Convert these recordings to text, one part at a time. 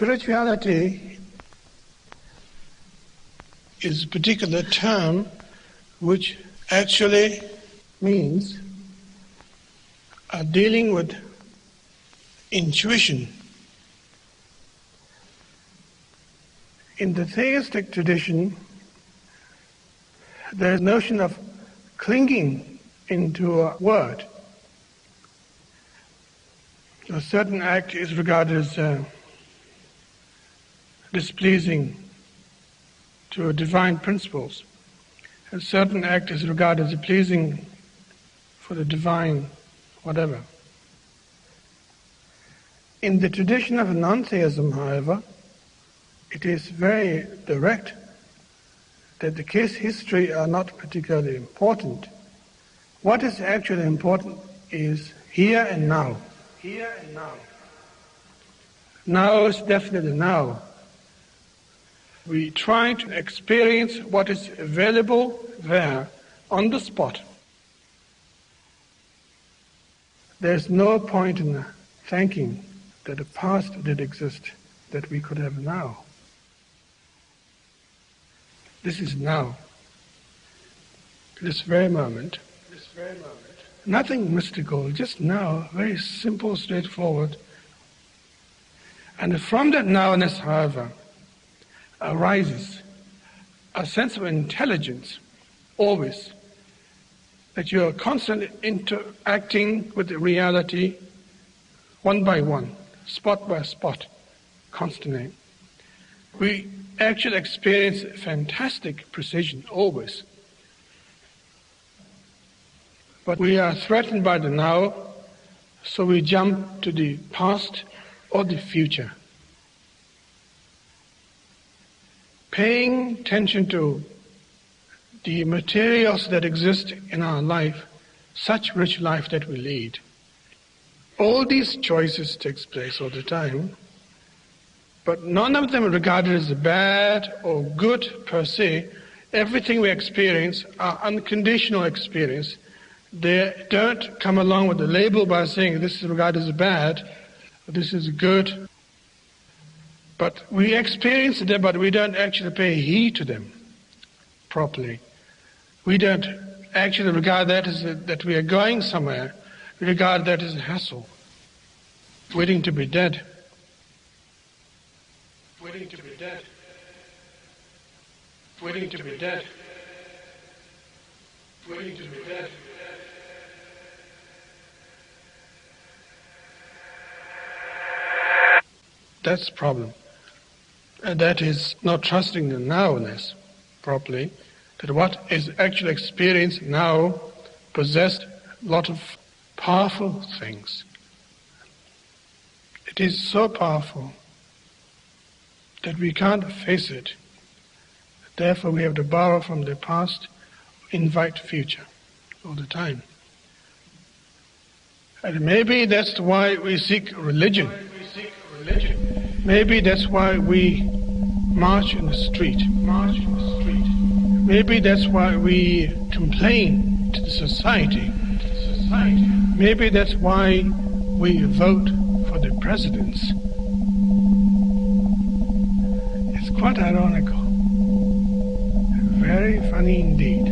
Spirituality is a particular term which actually means dealing with intuition. In the theistic tradition, there is a notion of clinging into a word. A certain act is regarded as displeasing to divine principles. A certain act is regarded as pleasing for the divine whatever. In the tradition of non-theism, however, it is very direct that the case history are not particularly important. What is actually important is here and now. Here and now. Now is definitely now. We try to experience what is available there on the spot. There's no point in thinking that the past did exist that we could have now. This is now. This very moment. Nothing mystical, just now, very simple, straightforward. And from that nowness, however, arises a sense of intelligence, always, that you are constantly interacting with the reality one by one, spot by spot, constantly. We actually experience fantastic precision, always. But we are threatened by the now, so we jump to the past or the future. Paying attention to the materials that exist in our life, such rich life that we lead. All these choices takes place all the time, but none of them are regarded as bad or good per se. Everything we experience are unconditional experience. They don't come along with a label by saying this is regarded as bad, or this is good. But we experience them, but we don't actually pay heed to them properly. We don't actually regard that as that we are going somewhere. We regard that as a hassle, waiting to be dead. Waiting to be dead. Waiting to be dead. Waiting to be dead. That's the problem. And that is not trusting the nowness properly, that what is actually experienced now possessed a lot of powerful things. It is so powerful that we can't face it. Therefore we have to borrow from the past, invite future all the time. And maybe that's why we seek religion. Maybe that's why we march in the street. Maybe that's why we complain to the society. Maybe that's why we vote for the presidents. It's quite ironical. Very funny indeed.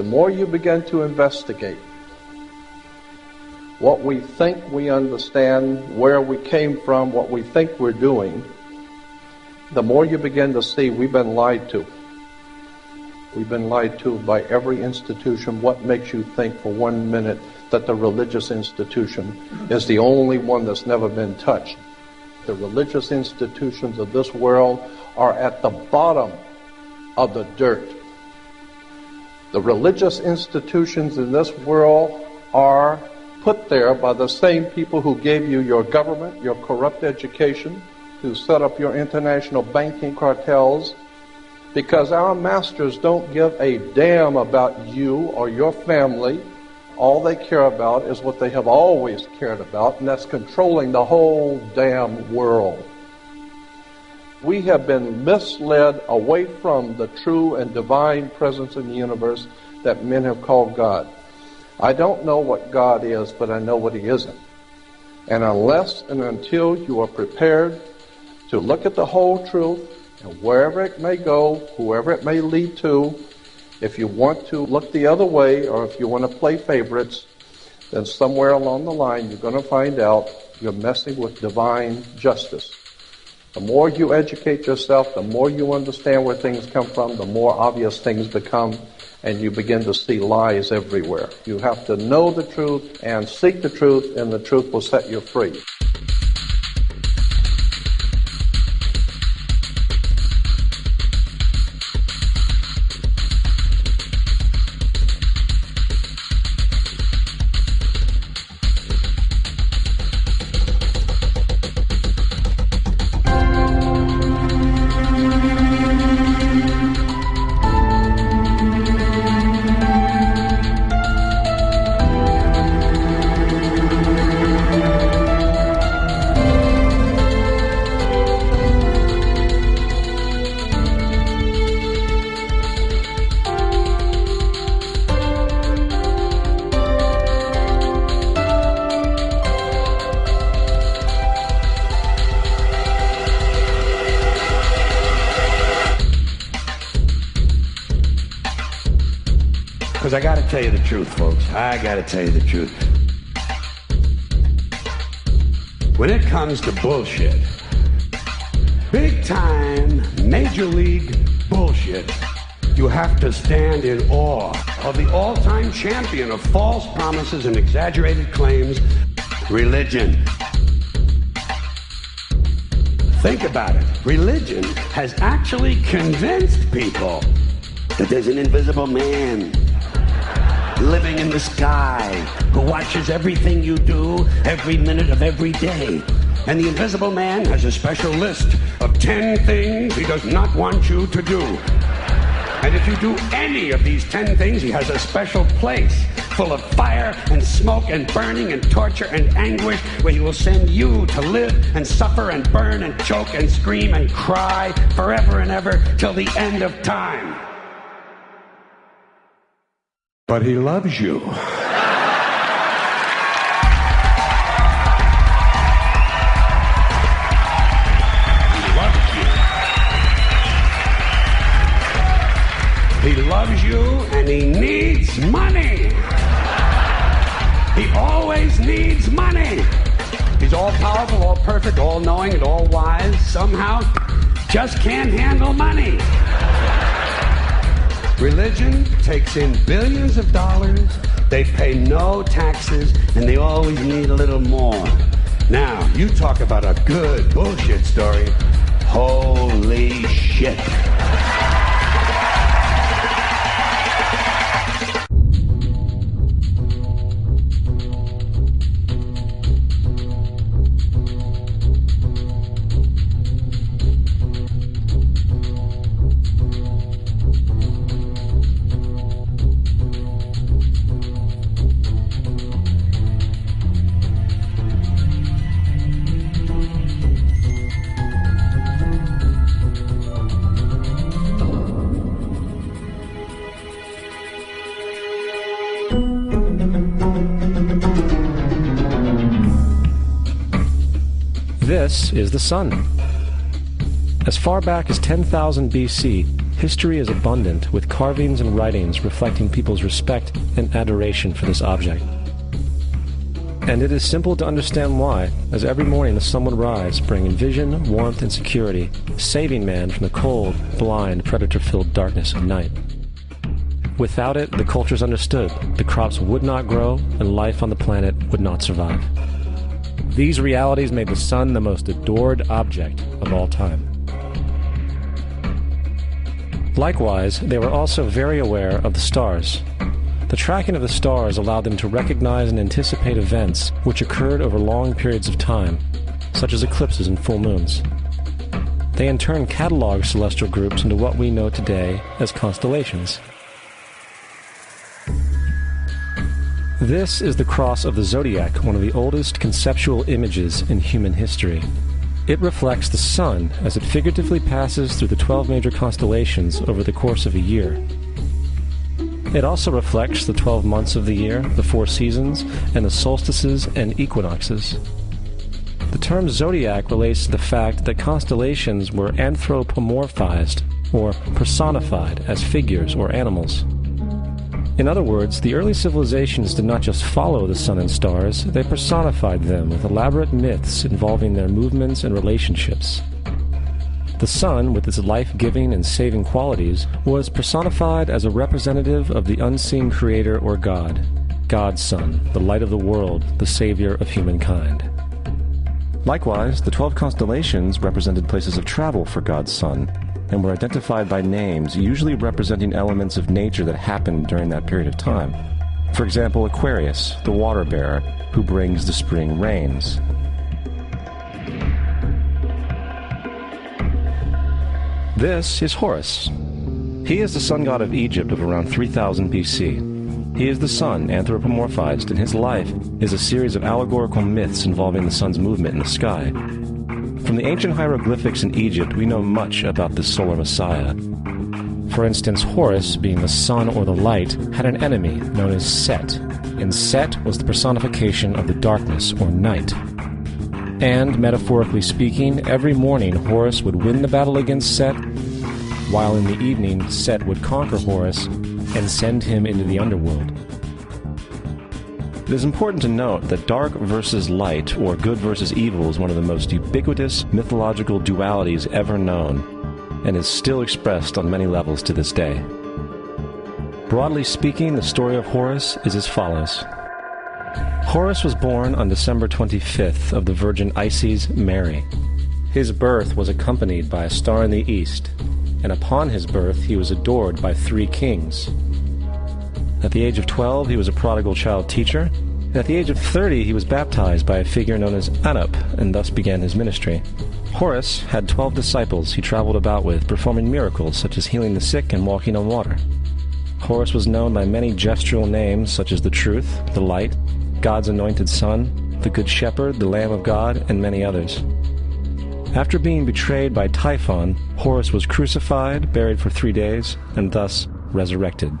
the more you begin to investigate what we think we understand, where we came from, what we think we're doing, the more you begin to see we've been lied to. We've been lied to by every institution. What makes you think for 1 minute that the religious institution is the only one that's never been touched? The religious institutions of this world are at the bottom of the dirt. The religious institutions in this world are put there by the same people who gave you your government, your corrupt education, who set up your international banking cartels, because our masters don't give a damn about you or your family. All they care about is what they have always cared about, and that's controlling the whole damn world. We have been misled away from the true and divine presence in the universe that men have called God. I don't know what God is, but I know what He isn't. And unless and until you are prepared to look at the whole truth, and wherever it may go, whoever it may lead to, if you want to look the other way, or if you want to play favorites, then somewhere along the line you're going to find out you're messing with divine justice. The more you educate yourself, the more you understand where things come from, the more obvious things become, and you begin to see lies everywhere. You have to know the truth and seek the truth, and the truth will set you free. Because I got to tell you the truth, folks. I got to tell you the truth. When it comes to bullshit, big time, major league bullshit, you have to stand in awe of the all-time champion of false promises and exaggerated claims, religion. Think about it. Religion has actually convinced people that there's an invisible man living in the sky who watches everything you do every minute of every day. And the invisible man has a special list of 10 things he does not want you to do. And if you do any of these 10 things, he has a special place full of fire and smoke and burning and torture and anguish, where he will send you to live and suffer and burn and choke and scream and cry forever and ever till the end of time. But he loves you. He loves you. He loves you, and he needs money. He always needs money. He's all powerful, all perfect, all knowing, and all wise. Somehow, just can't handle money. Religion takes in billions of dollars, they pay no taxes, and they always need a little more. Now, you talk about a good bullshit story. Holy shit. This is the sun. As far back as 10,000 BC, history is abundant with carvings and writings reflecting people's respect and adoration for this object. And it is simple to understand why, as every morning the sun would rise, bringing vision, warmth, and security, saving man from the cold, blind, predator-filled darkness of night. Without it, the cultures understood, the crops would not grow, and life on the planet would not survive. These realities made the sun the most adored object of all time. Likewise, they were also very aware of the stars. The tracking of the stars allowed them to recognize and anticipate events which occurred over long periods of time, such as eclipses and full moons. They in turn cataloged celestial groups into what we know today as constellations. This is the cross of the zodiac, one of the oldest conceptual images in human history. It reflects the sun as it figuratively passes through the 12 major constellations over the course of a year. It also reflects the 12 months of the year, the 4 seasons, and the solstices and equinoxes. The term zodiac relates to the fact that constellations were anthropomorphized, or personified, as figures or animals. In other words, the early civilizations did not just follow the sun and stars, they personified them with elaborate myths involving their movements and relationships. The sun, with its life-giving and saving qualities, was personified as a representative of the unseen creator or God, God's Son, the light of the world, the savior of humankind. Likewise, the 12 constellations represented places of travel for God's Son, and were identified by names, usually representing elements of nature that happened during that period of time. For example, Aquarius, the water bearer, who brings the spring rains. This is Horus. He is the sun god of Egypt of around 3000 BC. He is the sun anthropomorphized, and his life is a series of allegorical myths involving the sun's movement in the sky. From the ancient hieroglyphics in Egypt, we know much about this solar messiah. For instance, Horus, being the sun or the light, had an enemy known as Set, and Set was the personification of the darkness or night. And, metaphorically speaking, every morning Horus would win the battle against Set, while in the evening Set would conquer Horus and send him into the underworld. It is important to note that dark versus light, or good versus evil, is one of the most ubiquitous mythological dualities ever known, and is still expressed on many levels to this day. Broadly speaking, the story of Horus is as follows. Horus was born on December 25th of the Virgin Isis Mary. His birth was accompanied by a star in the east, and upon his birth he was adored by 3 kings. At the age of 12, he was a prodigal child teacher, and at the age of 30, he was baptized by a figure known as Anup, and thus began his ministry. Horus had 12 disciples he traveled about with, performing miracles such as healing the sick and walking on water. Horus was known by many gestural names such as the Truth, the Light, God's Anointed Son, the Good Shepherd, the Lamb of God, and many others. After being betrayed by Typhon, Horus was crucified, buried for 3 days, and thus resurrected.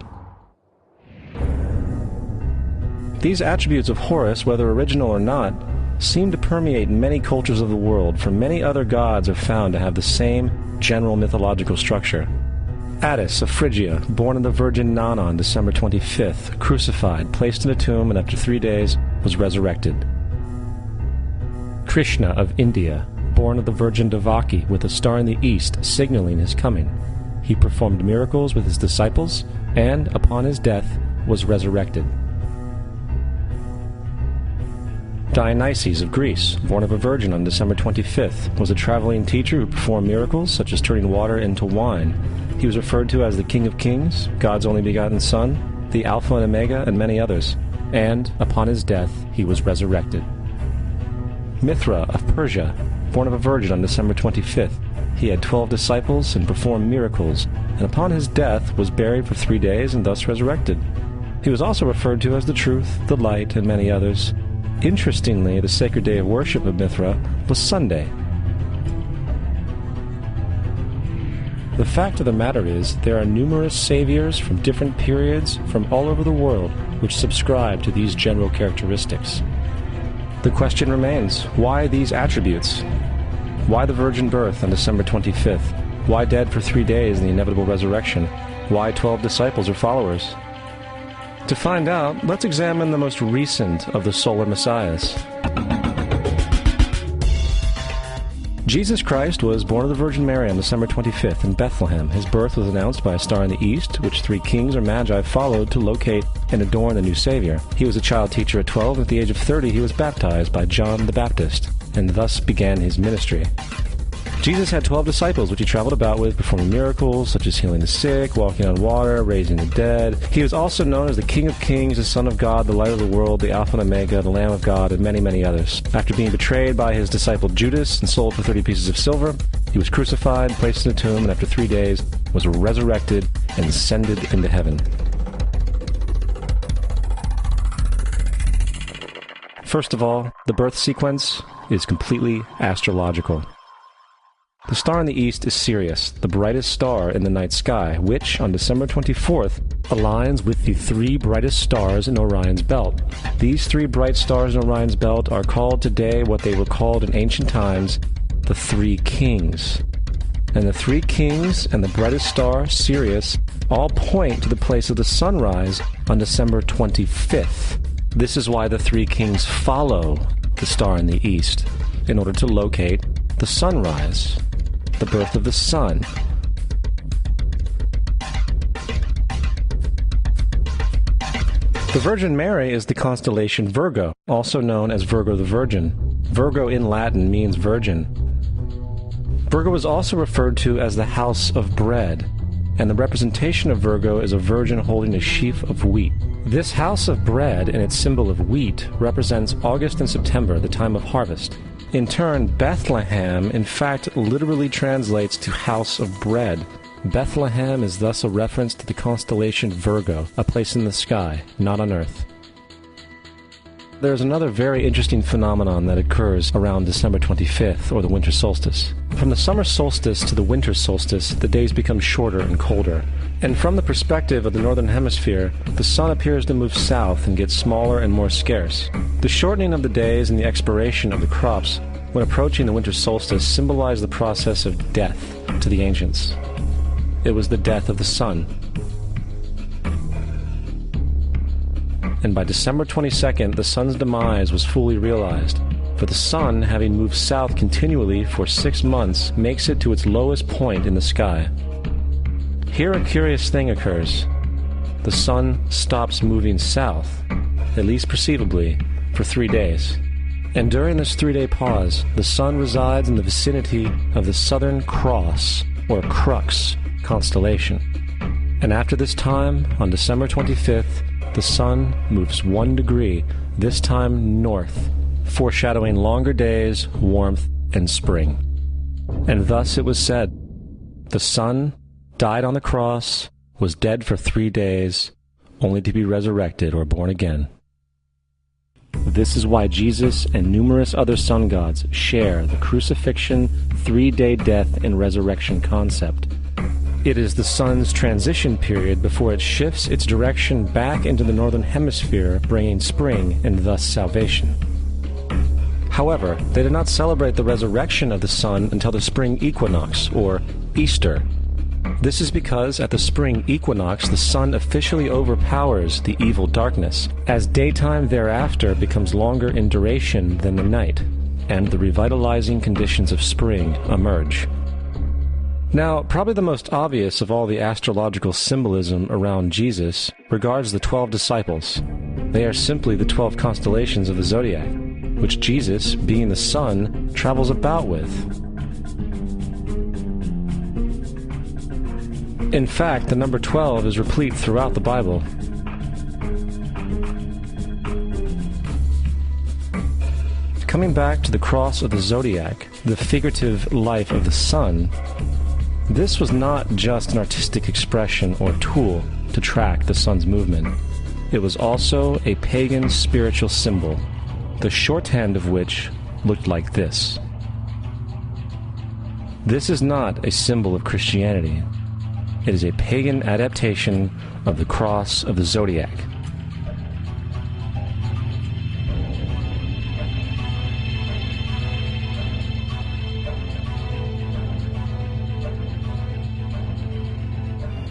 These attributes of Horus, whether original or not, seem to permeate many cultures of the world, for many other gods are found to have the same general mythological structure. Attis of Phrygia, born of the Virgin Nana on December 25th, crucified, placed in a tomb, and after 3 days was resurrected. Krishna of India, born of the Virgin Devaki, with a star in the east signaling his coming. He performed miracles with his disciples, and, upon his death, was resurrected. Dionysus of Greece, born of a virgin on December 25th, was a traveling teacher who performed miracles such as turning water into wine. He was referred to as the King of Kings, God's only begotten Son, the Alpha and Omega, and many others. And, upon his death, he was resurrected. Mithra of Persia, born of a virgin on December 25th, he had 12 disciples and performed miracles, and upon his death was buried for 3 days and thus resurrected. He was also referred to as the Truth, the Light, and many others. Interestingly, the sacred day of worship of Mithra was Sunday. The fact of the matter is, there are numerous saviors from different periods from all over the world which subscribe to these general characteristics. The question remains, why these attributes? Why the virgin birth on December 25th? Why dead for 3 days in the inevitable resurrection? Why 12 disciples or followers? To find out, let's examine the most recent of the solar messiahs. Jesus Christ was born of the Virgin Mary on December 25th in Bethlehem. His birth was announced by a star in the east, which 3 kings or magi followed to locate and adorn the new Savior. He was a child teacher at 12, and at the age of 30 he was baptized by John the Baptist, and thus began his ministry. Jesus had 12 disciples, which he traveled about with, performing miracles such as healing the sick, walking on water, raising the dead. He was also known as the King of Kings, the Son of God, the Light of the World, the Alpha and Omega, the Lamb of God, and many, many others. After being betrayed by his disciple Judas and sold for 30 pieces of silver, he was crucified, placed in a tomb, and after 3 days was resurrected and ascended into heaven. First of all, the birth sequence is completely astrological. The star in the east is Sirius, the brightest star in the night sky, which, on December 24th, aligns with the 3 brightest stars in Orion's belt. These 3 bright stars in Orion's belt are called today what they were called in ancient times, the 3 kings. And the 3 kings and the brightest star, Sirius, all point to the place of the sunrise on December 25th. This is why the 3 kings follow the star in the east, in order to locate the sunrise, the birth of the sun. The Virgin Mary is the constellation Virgo, also known as Virgo the Virgin. Virgo in Latin means virgin. Virgo is also referred to as the house of bread, and the representation of Virgo is a virgin holding a sheaf of wheat. This house of bread and its symbol of wheat represents August and September, the time of harvest. In turn, Bethlehem, in fact, literally translates to house of bread. Bethlehem is thus a reference to the constellation Virgo, a place in the sky, not on earth. There's another very interesting phenomenon that occurs around December 25th, or the winter solstice. From the summer solstice to the winter solstice, the days become shorter and colder. And from the perspective of the northern hemisphere, the sun appears to move south and get smaller and more scarce. The shortening of the days and the expiration of the crops when approaching the winter solstice symbolize the process of death to the ancients. It was the death of the sun. And by December 22nd, the sun's demise was fully realized, for the sun, having moved south continually for 6 months, makes it to its lowest point in the sky. Here a curious thing occurs. The sun stops moving south, at least perceivably, for 3 days. And during this 3-day pause, the sun resides in the vicinity of the Southern Cross, or Crux, constellation. And after this time, on December 25th, the sun moves 1 degree, this time north, foreshadowing longer days, warmth, and spring. And thus it was said, the sun died on the cross, was dead for 3 days, only to be resurrected or born again. This is why Jesus and numerous other sun gods share the crucifixion, 3-day death, and resurrection concept. It is the sun's transition period before it shifts its direction back into the northern hemisphere, bringing spring and thus salvation. However, they did not celebrate the resurrection of the sun until the spring equinox, or Easter. This is because at the spring equinox the sun officially overpowers the evil darkness, as daytime thereafter becomes longer in duration than the night, and the revitalizing conditions of spring emerge. Now, probably the most obvious of all the astrological symbolism around Jesus regards the 12 disciples. They are simply the 12 constellations of the zodiac, which Jesus, being the sun, travels about with. In fact, the number 12 is replete throughout the Bible. Coming back to the cross of the zodiac, the figurative life of the sun, this was not just an artistic expression or tool to track the sun's movement. It was also a pagan spiritual symbol, the shorthand of which looked like this. This is not a symbol of Christianity. It is a pagan adaptation of the cross of the zodiac.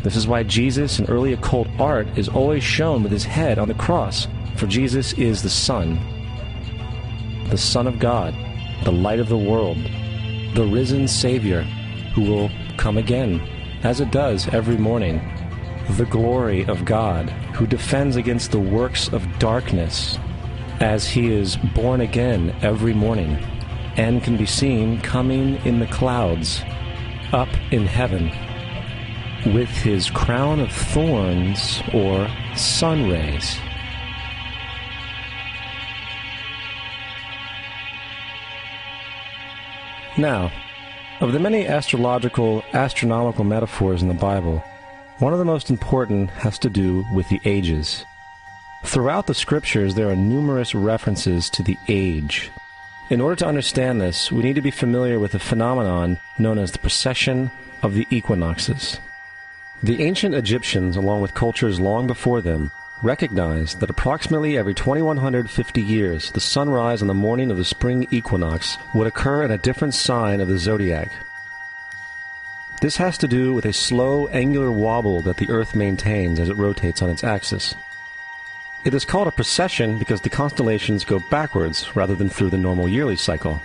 This is why Jesus in early occult art is always shown with his head on the cross, for Jesus is the Son of God, the light of the world, the risen Savior who will come again, as it does every morning, the glory of God who defends against the works of darkness as he is born again every morning and can be seen coming in the clouds up in heaven with his crown of thorns or sun rays. Now, of the many astronomical metaphors in the Bible, one of the most important has to do with the ages. Throughout the scriptures, there are numerous references to the age. In order to understand this, we need to be familiar with a phenomenon known as the precession of the equinoxes. The ancient Egyptians, along with cultures long before them, recognized that approximately every 2150 years, the sunrise on the morning of the spring equinox would occur in a different sign of the zodiac. This has to do with a slow, angular wobble that the Earth maintains as it rotates on its axis. It is called a precession because the constellations go backwards rather than through the normal yearly cycle.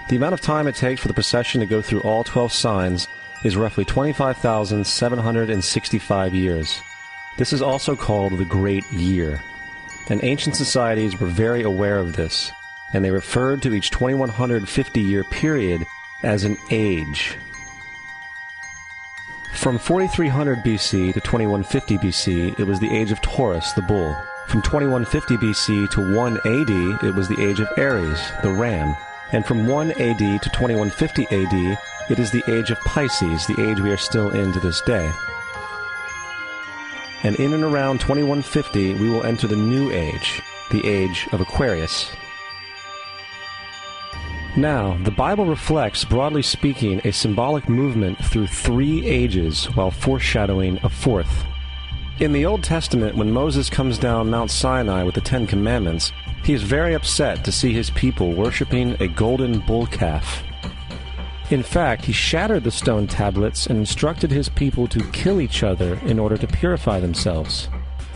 The amount of time it takes for the precession to go through all 12 signs is roughly 25,765 years. This is also called the Great Year, and ancient societies were very aware of this, and they referred to each 2150-year period as an age. From 4300 BC to 2150 BC, it was the age of Taurus, the bull. From 2150 BC to 1 AD, it was the age of Aries, the ram. And from 1 AD to 2150 AD, it is the age of Pisces, the age we are still in to this day. And in and around 2150, we will enter the new age, the age of Aquarius. Now, the Bible reflects, broadly speaking, a symbolic movement through 3 ages while foreshadowing a 4th. In the Old Testament, when Moses comes down Mount Sinai with the 10 Commandments, he is very upset to see his people worshiping a golden bull calf. In fact, he shattered the stone tablets and instructed his people to kill each other in order to purify themselves.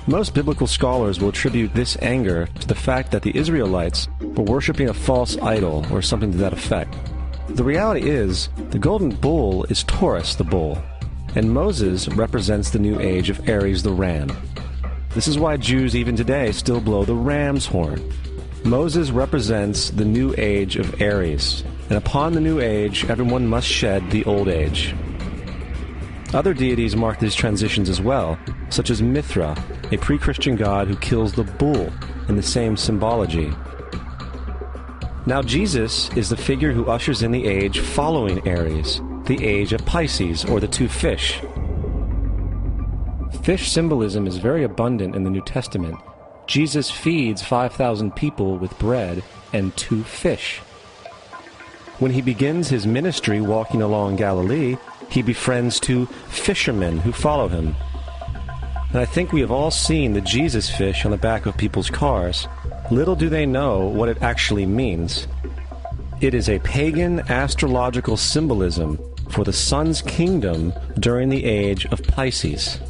Most biblical scholars will attribute this anger to the fact that the Israelites were worshiping a false idol or something to that effect. The reality is, the golden bull is Taurus the bull, and Moses represents the new age of Aries the ram. This is why Jews even today still blow the ram's horn. Moses represents the new age of Aries, and upon the new age, everyone must shed the old age. Other deities mark these transitions as well, such as Mithra, a pre-Christian god who kills the bull in the same symbology. Now Jesus is the figure who ushers in the age following Aries, the age of Pisces, or the 2 fish. Fish symbolism is very abundant in the New Testament. Jesus feeds 5,000 people with bread and 2 fish. When he begins his ministry walking along Galilee, he befriends 2 fishermen who follow him. And I think we have all seen the Jesus fish on the back of people's cars. Little do they know what it actually means. It is a pagan astrological symbolism for the sun's kingdom during the age of Pisces.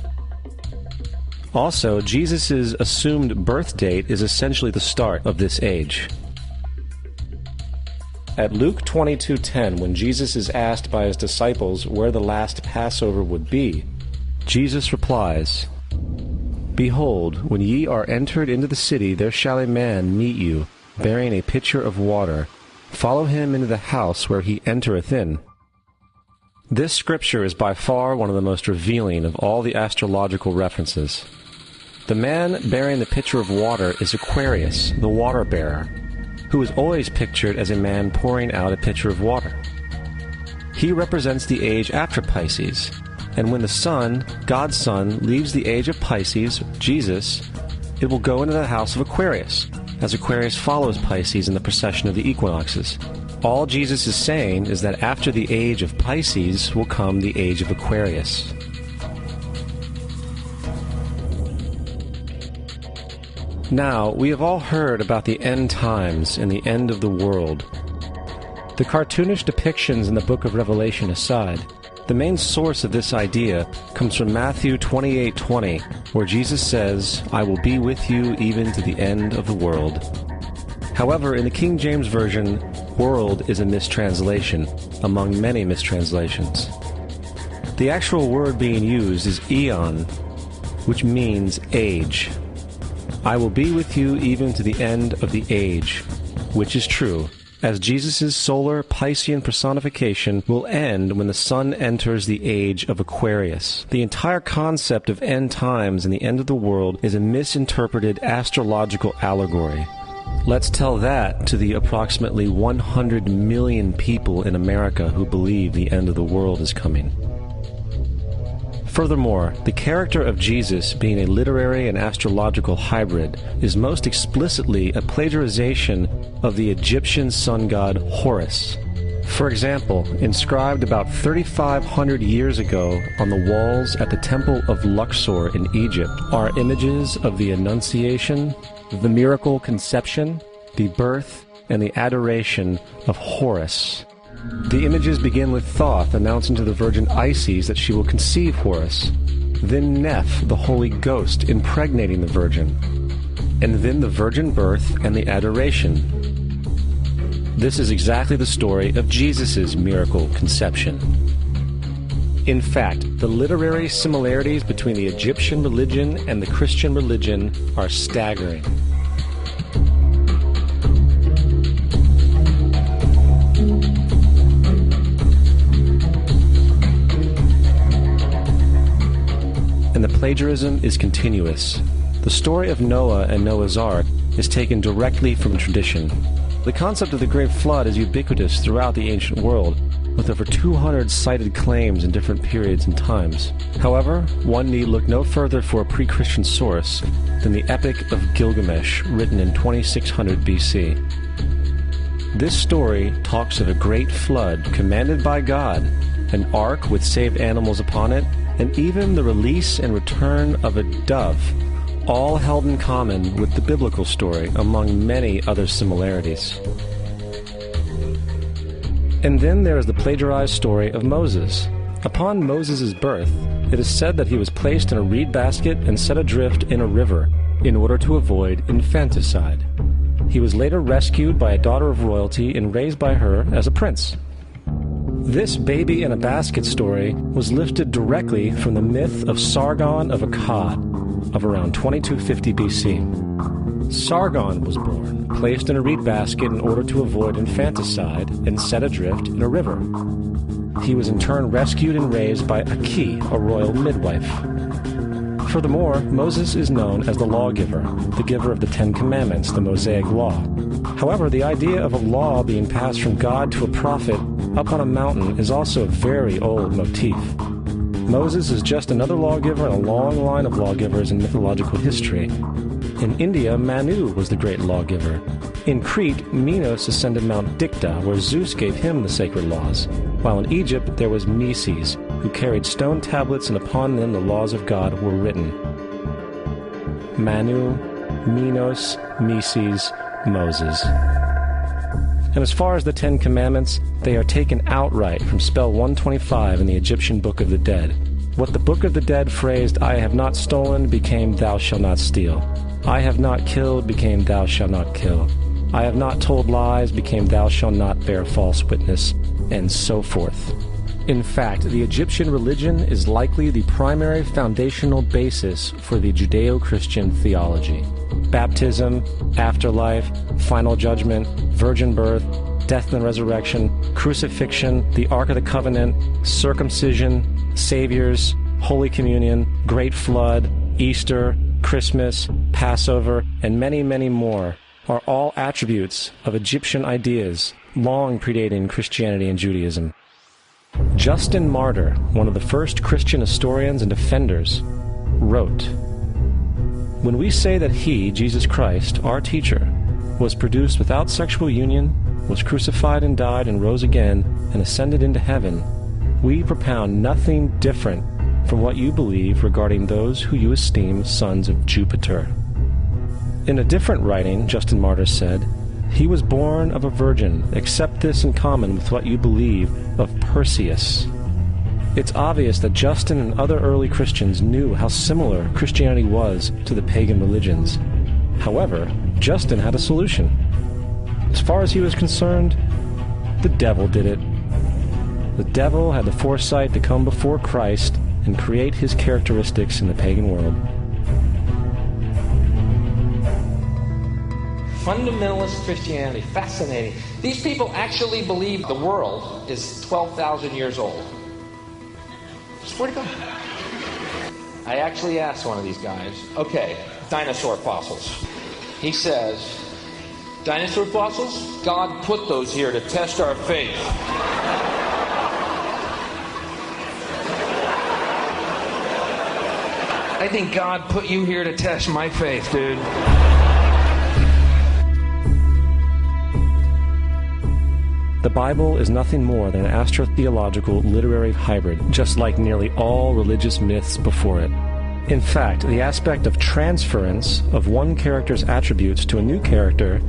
Also, Jesus' assumed birth date is essentially the start of this age. At Luke 22:10, when Jesus is asked by his disciples where the last Passover would be, Jesus replies, "Behold, when ye are entered into the city, there shall a man meet you, bearing a pitcher of water. Follow him into the house where he entereth in." This scripture is by far one of the most revealing of all the astrological references. The man bearing the pitcher of water is Aquarius, the water bearer, who is always pictured as a man pouring out a pitcher of water. He represents the age after Pisces, and when the sun, God's Son, leaves the age of Pisces, Jesus, it will go into the house of Aquarius, as Aquarius follows Pisces in the precession of the equinoxes. All Jesus is saying is that after the age of Pisces will come the age of Aquarius. Now, we have all heard about the end times and the end of the world. The cartoonish depictions in the book of Revelation aside, The main source of this idea comes from Matthew 28:20, where Jesus says, "I will be with you even to the end of the world." However, in the King James Version, world is a mistranslation, among many mistranslations. The actual word being used is eon, which means age. I will be with you even to the end of the age, which is true, as Jesus' solar Piscean personification will end when the sun enters the age of Aquarius. The entire concept of end times and the end of the world is a misinterpreted astrological allegory. Let's tell that to the approximately 100 million people in America who believe the end of the world is coming. Furthermore, the character of Jesus being a literary and astrological hybrid is most explicitly a plagiarization of the Egyptian sun god Horus. For example, inscribed about 3,500 years ago on the walls at the Temple of Luxor in Egypt are images of the Annunciation, the miracle conception, the birth, and the adoration of Horus. The images begin with Thoth announcing to the Virgin Isis that she will conceive Horus, then Neph, the Holy Ghost, impregnating the Virgin, and then the virgin birth and the adoration. This is exactly the story of Jesus' miracle conception. In fact, the literary similarities between the Egyptian religion and the Christian religion are staggering. And the plagiarism is continuous. The story of Noah and Noah's Ark is taken directly from tradition. The concept of the Great Flood is ubiquitous throughout the ancient world, with over 200 cited claims in different periods and times. However, one need look no further for a pre-Christian source than the Epic of Gilgamesh, written in 2600 BC. This story talks of a great flood commanded by God, an ark with saved animals upon it, and even the release and return of a dove, all held in common with the biblical story, among many other similarities. And then there is the plagiarized story of Moses. Upon Moses' birth, it is said that he was placed in a reed basket and set adrift in a river in order to avoid infanticide. He was later rescued by a daughter of royalty and raised by her as a prince. This baby in a basket story was lifted directly from the myth of Sargon of Akkad of around 2250 BC. Sargon was born, placed in a reed basket in order to avoid infanticide, and set adrift in a river. He was in turn rescued and raised by Aki, a royal midwife. Furthermore, Moses is known as the lawgiver, the giver of the Ten Commandments, the Mosaic Law. However, the idea of a law being passed from God to a prophet up on a mountain is also a very old motif. Moses is just another lawgiver in a long line of lawgivers in mythological history. In India, Manu was the great lawgiver. In Crete, Minos ascended Mount Dicta, where Zeus gave him the sacred laws, while in Egypt there was Meses, who carried stone tablets, and upon them the laws of God were written. Manu, Minos, Meses, Moses. And as far as the Ten Commandments, they are taken outright from spell 125 in the Egyptian Book of the Dead. What the Book of the Dead phrased, "I have not stolen," became "Thou shalt not steal." "I have not killed," became "Thou shalt not kill." "I have not told lies," became "Thou shalt not bear false witness," and so forth. In fact, the Egyptian religion is likely the primary foundational basis for the Judeo-Christian theology. Baptism, afterlife, final judgment, virgin birth, death and resurrection, crucifixion, the Ark of the Covenant, circumcision, saviors, Holy Communion, Great Flood, Easter, Christmas, Passover, and many, many more are all attributes of Egyptian ideas long predating Christianity and Judaism. Justin Martyr, one of the first Christian historians and defenders, wrote, "When we say that he, Jesus Christ, our teacher, was produced without sexual union, was crucified and died and rose again and ascended into heaven, we propound nothing different from what you believe regarding those who you esteem sons of Jupiter." In a different writing, Justin Martyr said, "He was born of a virgin, except this in common with what you believe of Perseus." It's obvious that Justin and other early Christians knew how similar Christianity was to the pagan religions. However, Justin had a solution. As far as he was concerned, the devil did it. The devil had the foresight to come before Christ and create his characteristics in the pagan world. Fundamentalist Christianity, fascinating. These people actually believe the world is 12,000 years old. Swear to God. I actually asked one of these guys, okay, dinosaur fossils. He says, dinosaur fossils? God put those here to test our faith. I think God put you here to test my faith, dude. The Bible is nothing more than an astrotheological literary hybrid, just like nearly all religious myths before it. In fact, the aspect of transference of one character's attributes to a new character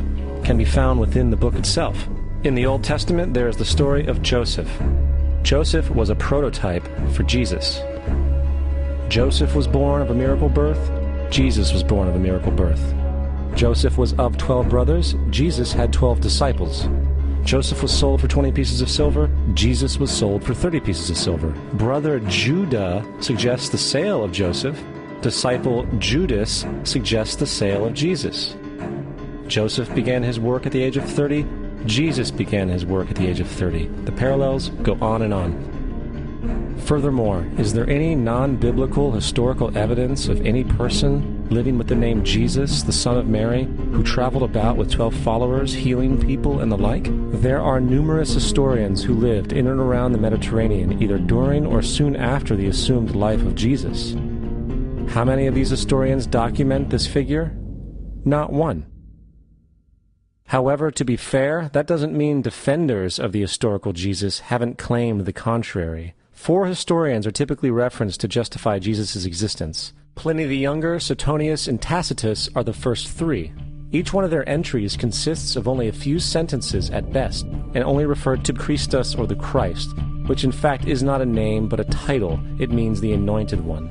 can be found within the book itself. In the Old Testament, there is the story of Joseph. Joseph was a prototype for Jesus. Joseph was born of a miracle birth. Jesus was born of a miracle birth. Joseph was of 12 brothers. Jesus had 12 disciples. Joseph was sold for 20 pieces of silver. Jesus was sold for 30 pieces of silver. Brother Judah suggests the sale of Joseph. Disciple Judas suggests the sale of Jesus. Joseph began his work at the age of 30. Jesus began his work at the age of 30. The parallels go on and on. Furthermore, is there any non-biblical historical evidence of any person living with the name Jesus, the son of Mary, who traveled about with 12 followers, healing people and the like? There are numerous historians who lived in and around the Mediterranean, either during or soon after the assumed life of Jesus. How many of these historians document this figure? Not one. However, to be fair, that doesn't mean defenders of the historical Jesus haven't claimed the contrary. 4 historians are typically referenced to justify Jesus' existence. Pliny the Younger, Suetonius, and Tacitus are the first 3. Each one of their entries consists of only a few sentences at best, and only referred to Christus or the Christ, which in fact is not a name but a title. It means the Anointed One.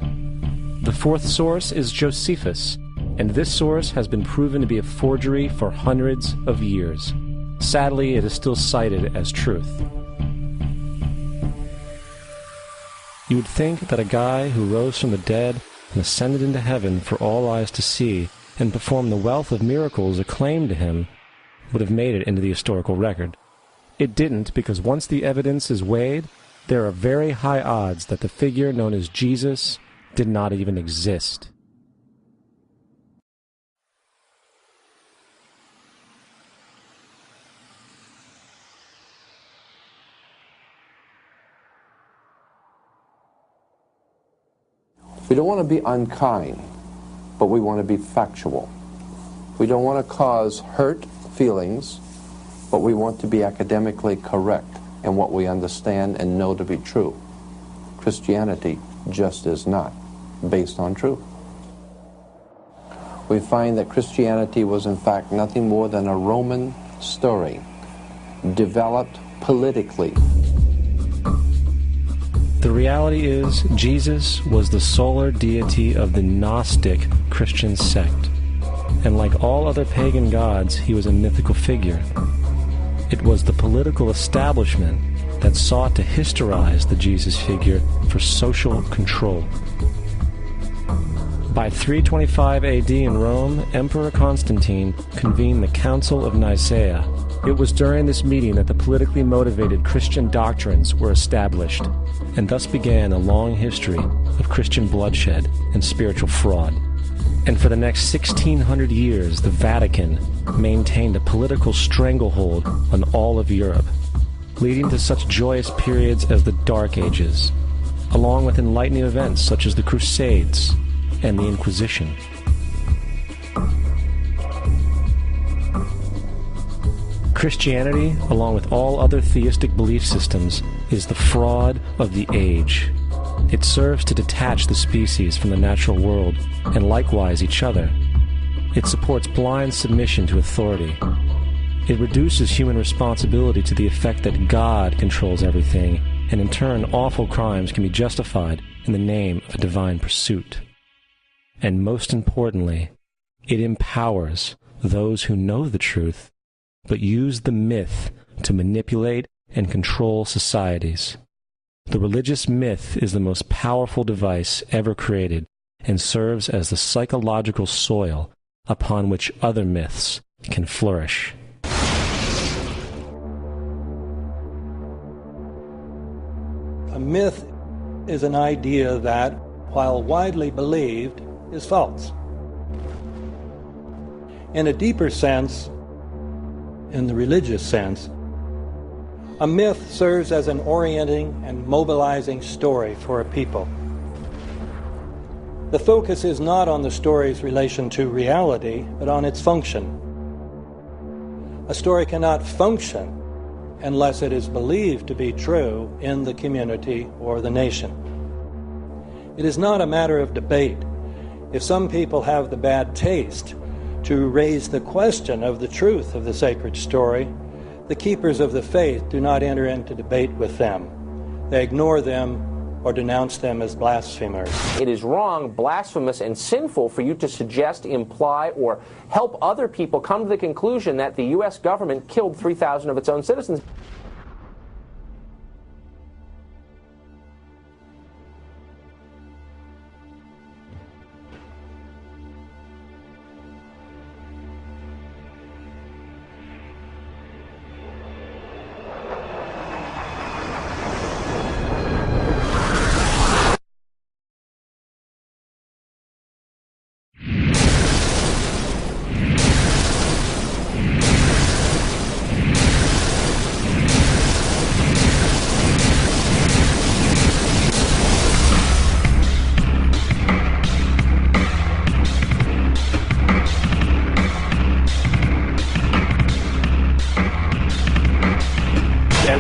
The 4th source is Josephus, and this source has been proven to be a forgery for hundreds of years. Sadly, it is still cited as truth. You would think that a guy who rose from the dead and ascended into heaven for all eyes to see and performed the wealth of miracles acclaimed to him would have made it into the historical record. It didn't, because once the evidence is weighed, there are very high odds that the figure known as Jesus did not even exist. We don't want to be unkind, but we want to be factual. We don't want to cause hurt feelings, but we want to be academically correct in what we understand and know to be true. Christianity just is not based on truth. We find that Christianity was in fact nothing more than a Roman story, developed politically. The reality is, Jesus was the solar deity of the Gnostic Christian sect. And like all other pagan gods, he was a mythical figure. It was the political establishment that sought to historize the Jesus figure for social control. By 325 AD in Rome, Emperor Constantine convened the Council of Nicaea. It was during this meeting that the politically motivated Christian doctrines were established, and thus began a long history of Christian bloodshed and spiritual fraud. And for the next 1600 years, the Vatican maintained a political stranglehold on all of Europe, leading to such joyous periods as the Dark Ages, along with enlightening events such as the Crusades and the Inquisition. Christianity, along with all other theistic belief systems, is the fraud of the age. It serves to detach the species from the natural world, and likewise each other. It supports blind submission to authority. It reduces human responsibility to the effect that God controls everything, and in turn awful crimes can be justified in the name of a divine pursuit. And most importantly, it empowers those who know the truth, but use the myth to manipulate and control societies. The religious myth is the most powerful device ever created and serves as the psychological soil upon which other myths can flourish. A myth is an idea that, while widely believed, is false. In a deeper sense, in the religious sense, a myth serves as an orienting and mobilizing story for a people. The focus is not on the story's relation to reality, but on its function. A story cannot function unless it is believed to be true in the community or the nation. It is not a matter of debate. If some people have the bad taste to raise the question of the truth of the sacred story, the keepers of the faith do not enter into debate with them. They ignore them or denounce them as blasphemers. It is wrong, blasphemous, and sinful for you to suggest, imply, or help other people come to the conclusion that the U.S. government killed 3,000 of its own citizens.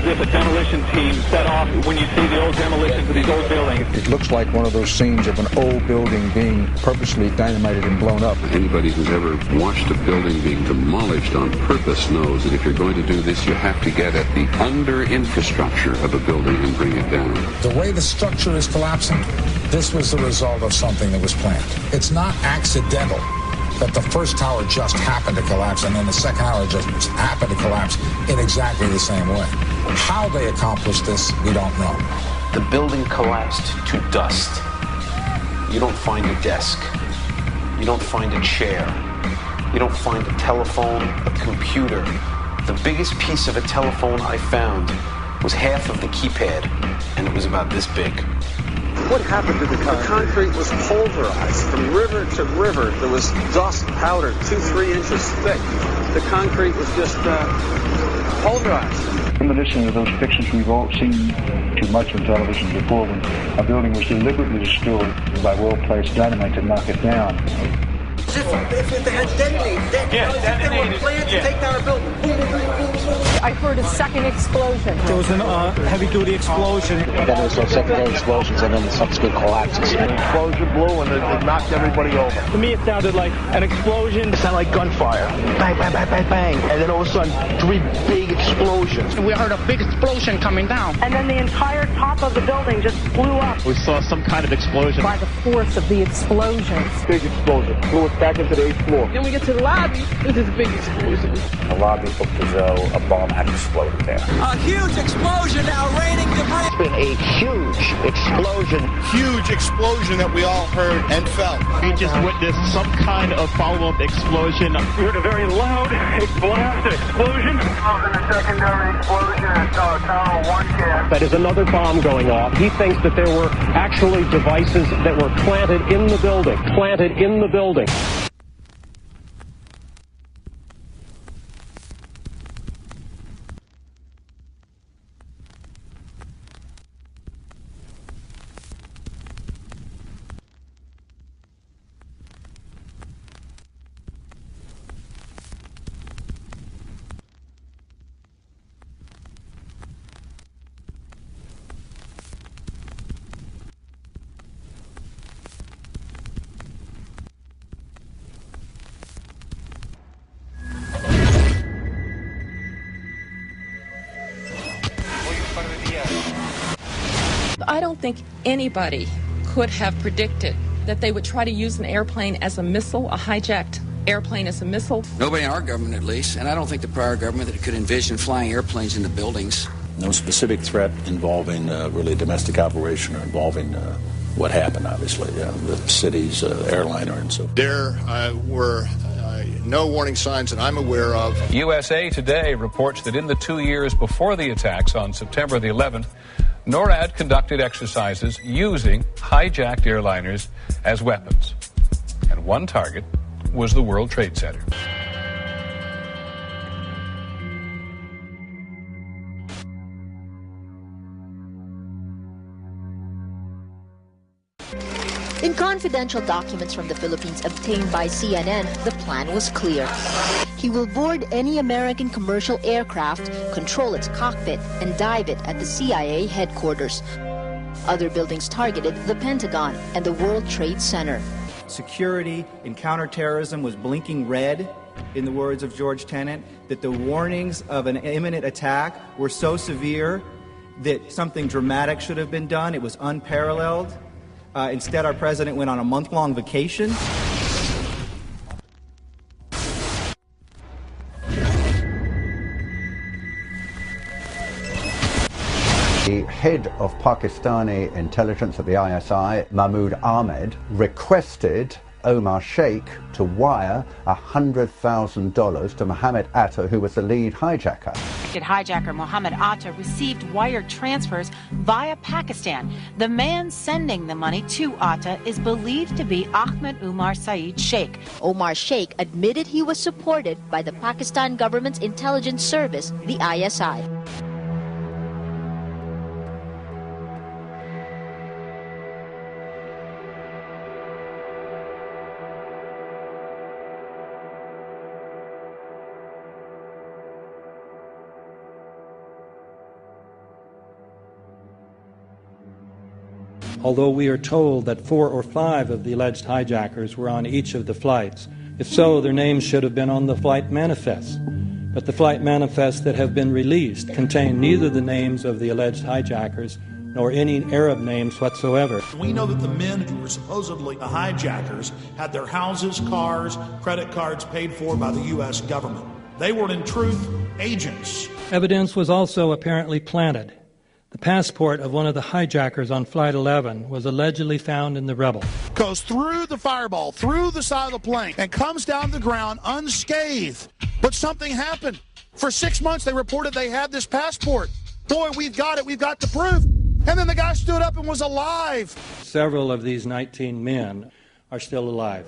If a demolition team set off when you see the old demolitions of these old buildings. It looks like one of those scenes of an old building being purposely dynamited and blown up. Anybody who's ever watched a building being demolished on purpose knows that if you're going to do this, you have to get at the under-infrastructure of a building and bring it down. The way the structure is collapsing, this was the result of something that was planned. It's not accidental that the first tower just happened to collapse and then the second tower just happened to collapse in exactly the same way. How they accomplished this, we don't know. The building collapsed to dust. You don't find a desk. You don't find a chair. You don't find a telephone, a computer. The biggest piece of a telephone I found was half of the keypad, and it was about this big. What happened to the concrete? The concrete was pulverized from river to river. There was dust powder 2-3 inches thick. The concrete was just pulverized. In addition to those pictures we've all seen too much on television before, when a building was deliberately destroyed by well-placed dynamite to knock it down. If they had detonated, they were planned to take down a building. I heard a second explosion. There was a heavy-duty explosion. Then there was some secondary explosions and then the subsequent collapses. An explosion blew and it knocked everybody over. To me, it sounded like an explosion. It sounded like gunfire. Bang, bang, bang, bang, bang. And then all of a sudden, 3 big explosions. We heard a big explosion coming down. And then the entire top of the building just blew up. We saw some kind of explosion. By the force of the explosion. Big explosion. Blew us back into the 8th floor. Then we get to the lobby. This is a big explosion. The lobby looked as though a bomb had exploded there. A huge explosion now raining debris. It's been a huge explosion. Huge explosion that we all heard and felt. We just witnessed some kind of follow-up explosion. We heard a very loud explosion. A secondary explosion at Tower 1 camp. That is another bomb going off. He thinks that there were actually devices that were planted in the building. Planted in the building. I don't think anybody could have predicted that they would try to use an airplane as a missile, a hijacked airplane as a missile. Nobody in our government, at least, and I don't think the prior government that could envision flying airplanes into buildings. No specific threat involving really a domestic operation or involving what happened, obviously, the city's airliner and so forth. There were no warning signs that I'm aware of. USA Today reports that in the 2 years before the attacks on September the 11th, NORAD conducted exercises using hijacked airliners as weapons. And one target was the World Trade Center. In confidential documents from the Philippines obtained by CNN, the plan was clear. He will board any American commercial aircraft, control its cockpit, and dive it at the CIA headquarters. Other buildings targeted the Pentagon and the World Trade Center. Security in counterterrorism was blinking red, in the words of George Tenet, that the warnings of an imminent attack were so severe that something dramatic should have been done. It was unparalleled. Instead, our president went on a month-long vacation. The head of Pakistani intelligence at the ISI, Mahmoud Ahmed, requested Omar Sheikh to wire $100,000 to Mohammed Atta, who was the lead hijacker. Hijacker Mohammed Atta received wire transfers via Pakistan. The man sending the money to Atta is believed to be Ahmed Umar Saeed Sheikh. Omar Sheikh admitted he was supported by the Pakistan government's intelligence service, the ISI. Although we are told that 4 or 5 of the alleged hijackers were on each of the flights. If so, their names should have been on the flight manifests. But the flight manifests that have been released contain neither the names of the alleged hijackers nor any Arab names whatsoever. We know that the men who were supposedly the hijackers had their houses, cars, credit cards paid for by the U.S. government. They were, in truth, agents. Evidence was also apparently planted. The passport of one of the hijackers on Flight 11 was allegedly found in the rubble. Goes through the fireball, through the side of the plane, and comes down the ground unscathed. But something happened. For 6 months, they reported they had this passport. Boy, we've got it. We've got the proof. And then the guy stood up and was alive. Several of these 19 men are still alive.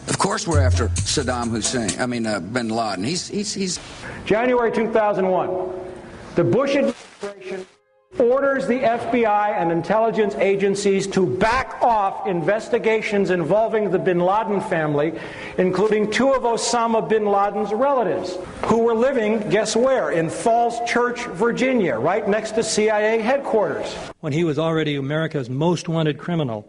Of course we're after Saddam Hussein, bin Laden. He's January 2001, the Bush administration orders the FBI and intelligence agencies to back off investigations involving the bin Laden family, including 2 of Osama bin Laden's relatives, who were living, guess where, in Falls Church, Virginia, right next to CIA headquarters. When he was already America's most wanted criminal,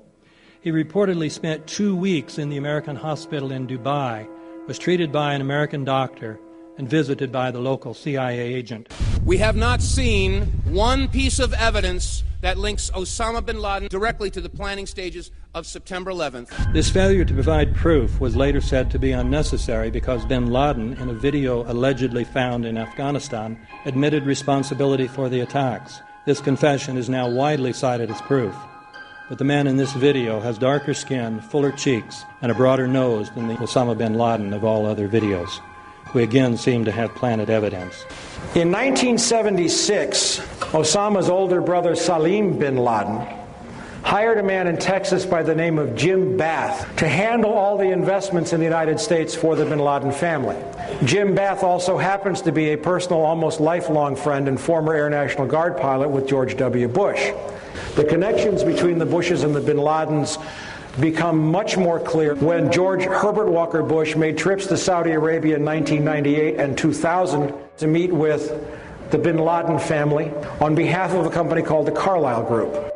he reportedly spent 2 weeks in the American hospital in Dubai, was treated by an American doctor, and visited by the local CIA agent. We have not seen one piece of evidence that links Osama bin Laden directly to the planning stages of September 11th. This failure to provide proof was later said to be unnecessary because bin Laden, in a video allegedly found in Afghanistan, admitted responsibility for the attacks. This confession is now widely cited as proof. But the man in this video has darker skin, fuller cheeks, and a broader nose than the Osama bin Laden of all other videos. We again seem to have planted evidence. In 1976, Osama's older brother Salim bin Laden hired a man in Texas by the name of Jim Bath to handle all the investments in the United States for the bin Laden family. Jim Bath also happens to be a personal, almost lifelong friend and former Air National Guard pilot with George W. Bush. The connections between the Bushes and the bin Ladens become much more clear when George Herbert Walker Bush made trips to Saudi Arabia in 1998 and 2000 to meet with the bin Laden family on behalf of a company called the Carlyle Group.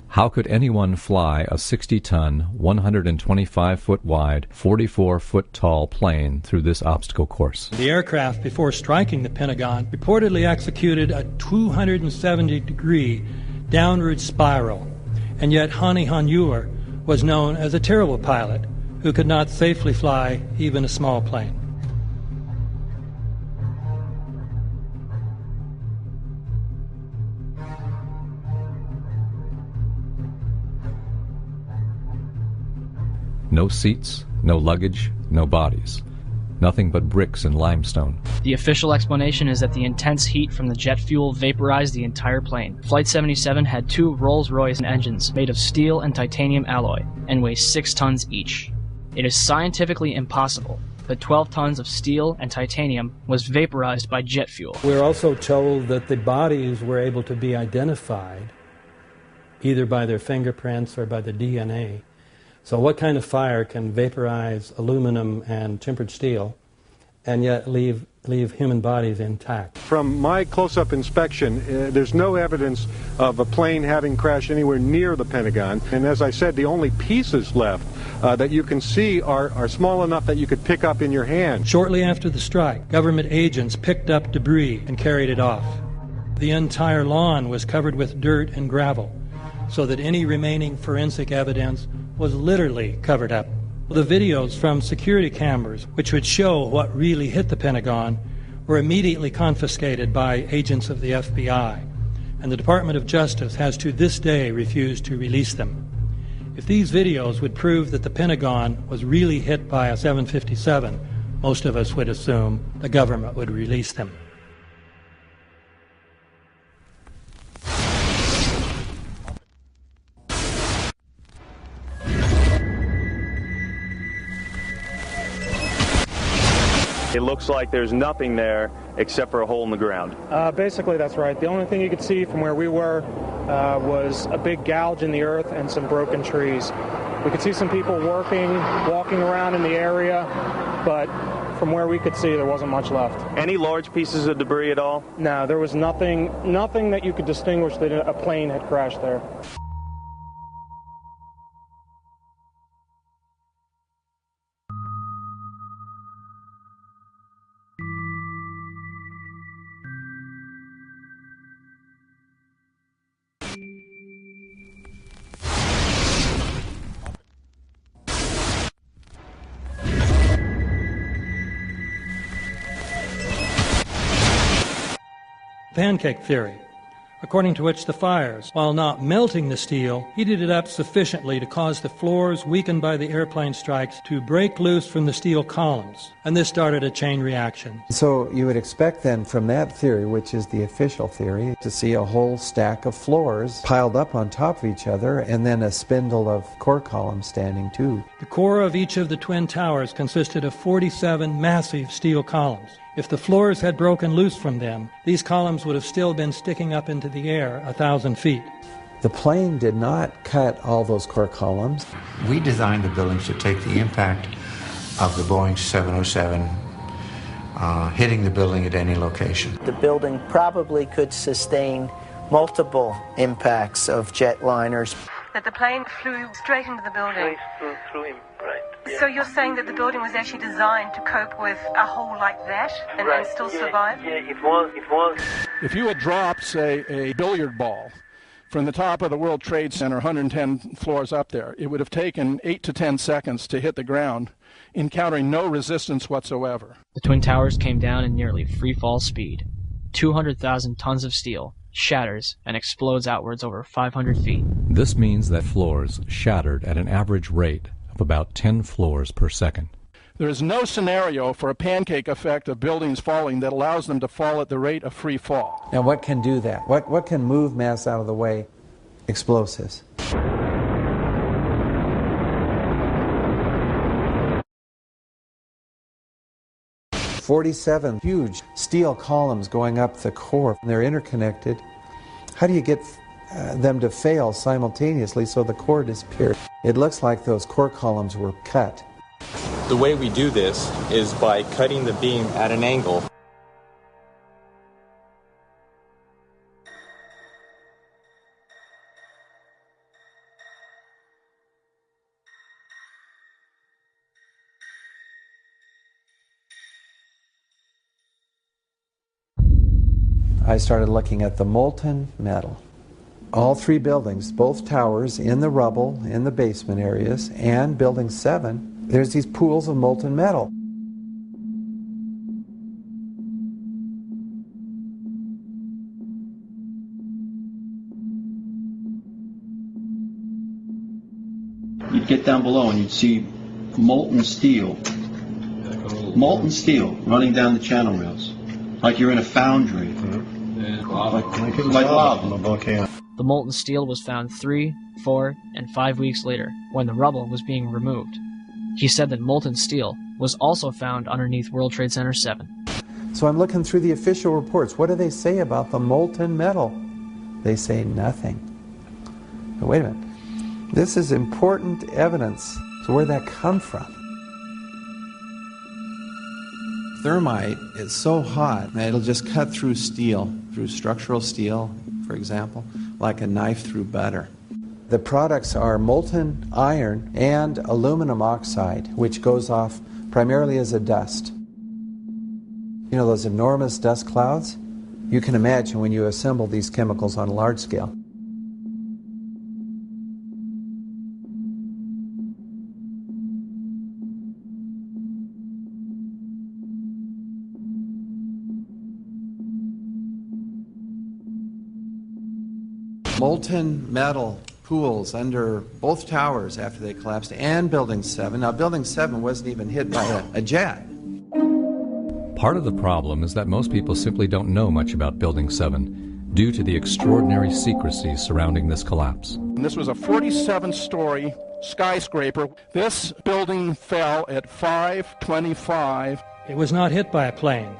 How could anyone fly a 60-ton, 125-foot wide, 44-foot tall plane through this obstacle course? The aircraft, before striking the Pentagon, reportedly executed a 270-degree downward spiral, and yet Hani Hanjour was known as a terrible pilot who could not safely fly even a small plane. No seats, no luggage, no bodies. Nothing but bricks and limestone. The official explanation is that the intense heat from the jet fuel vaporized the entire plane. Flight 77 had 2 Rolls-Royce engines made of steel and titanium alloy and weigh 6 tons each. It is scientifically impossible that 12 tons of steel and titanium was vaporized by jet fuel. We're also told that the bodies were able to be identified either by their fingerprints or by the DNA. So what kind of fire can vaporize aluminum and tempered steel and yet leave human bodies intact? From my close-up inspection, there's no evidence of a plane having crashed anywhere near the Pentagon. And as I said, the only pieces left that you can see are small enough that you could pick up in your hand. Shortly after the strike, government agents picked up debris and carried it off. The entire lawn was covered with dirt and gravel, so that any remaining forensic evidence was literally covered up. The videos from security cameras, which would show what really hit the Pentagon, were immediately confiscated by agents of the FBI, and the Department of Justice has to this day refused to release them. If these videos would prove that the Pentagon was really hit by a 757, most of us would assume the government would release them. It looks like there's nothing there except for a hole in the ground. Basically, that's right. The only thing you could see from where we were was a big gouge in the earth and some broken trees. We could see some people walking around in the area, but from where we could see, there wasn't much left. Any large pieces of debris at all? No, there was nothing that you could distinguish that a plane had crashed there. Pancake theory, according to which the fires, while not melting the steel, heated it up sufficiently to cause the floors weakened by the airplane strikes to break loose from the steel columns, and this started a chain reaction. So you would expect then from that theory, which is the official theory, to see a whole stack of floors piled up on top of each other and then a spindle of core columns standing too. The core of each of the twin towers consisted of 47 massive steel columns. If the floors had broken loose from them, these columns would have still been sticking up into the air 1,000 feet. The plane did not cut all those core columns. We designed the buildings to take the impact of the Boeing 707 hitting the building at any location. The building probably could sustain multiple impacts of jetliners. That the plane flew straight into the building. Through him, right. Yeah. So you're saying that the building was actually designed to cope with a hole like that and still survive? Yeah, it was. If you had dropped, say, a billiard ball From the top of the World Trade Center, 110 floors up there, it would have taken 8 to 10 seconds to hit the ground, encountering no resistance whatsoever. The Twin Towers came down in nearly free-fall speed. 200,000 tons of steel shatters and explodes outwards over 500 feet. This means that floors shattered at an average rate of about 10 floors per second. There is no scenario for a pancake effect of buildings falling that allows them to fall at the rate of free fall. Now what can do that? What can move mass out of the way? Explosives. "47 huge steel columns going up the core. They're interconnected. How do you get them to fail simultaneously so the core disappears? It looks like those core columns were cut. The way we do this is by cutting the beam at an angle. I started looking at the molten metal. All three buildings, both towers in the rubble, in the basement areas, and Building 7, there's these pools of molten metal. You'd get down below and you'd see molten steel running down the channel rails, like you're in a foundry, like lava. The molten steel was found 3, 4, and 5 weeks later, when the rubble was being removed. He said that molten steel was also found underneath World Trade Center 7. So I'm looking through the official reports. What do they say about the molten metal? They say nothing. Now, wait a minute. This is important evidence. So where'd that come from? Thermite is so hot that it'll just cut through steel, through structural steel, for example, like a knife through butter. The products are molten iron and aluminum oxide, which goes off primarily as a dust. You know those enormous dust clouds? You can imagine when you assemble these chemicals on a large scale. Molten metal pools under both towers after they collapsed, and Building 7. Now, Building 7 wasn't even hit by a jet. Part of the problem is that most people simply don't know much about Building 7 due to the extraordinary secrecy surrounding this collapse. And this was a 47-story skyscraper. This building fell at 5:25. It was not hit by a plane.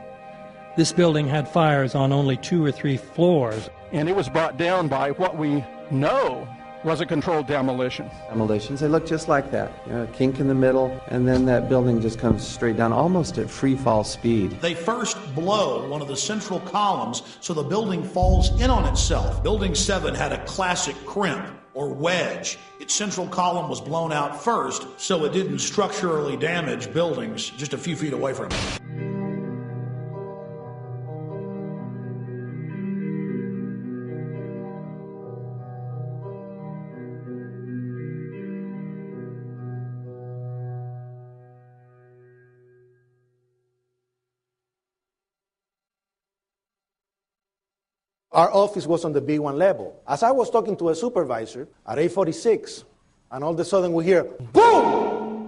This building had fires on only 2 or 3 floors. And it was brought down by what we know was a controlled demolition. Demolitions, they look just like that. You know, a kink in the middle, and then that building just comes straight down, almost at free fall speed. They first blow one of the central columns so the building falls in on itself. Building 7 had a classic crimp or wedge. Its central column was blown out first, so it didn't structurally damage buildings just a few feet away from it. Our office was on the B1 level. As I was talking to a supervisor at 8:46, and all of a sudden we hear, boom!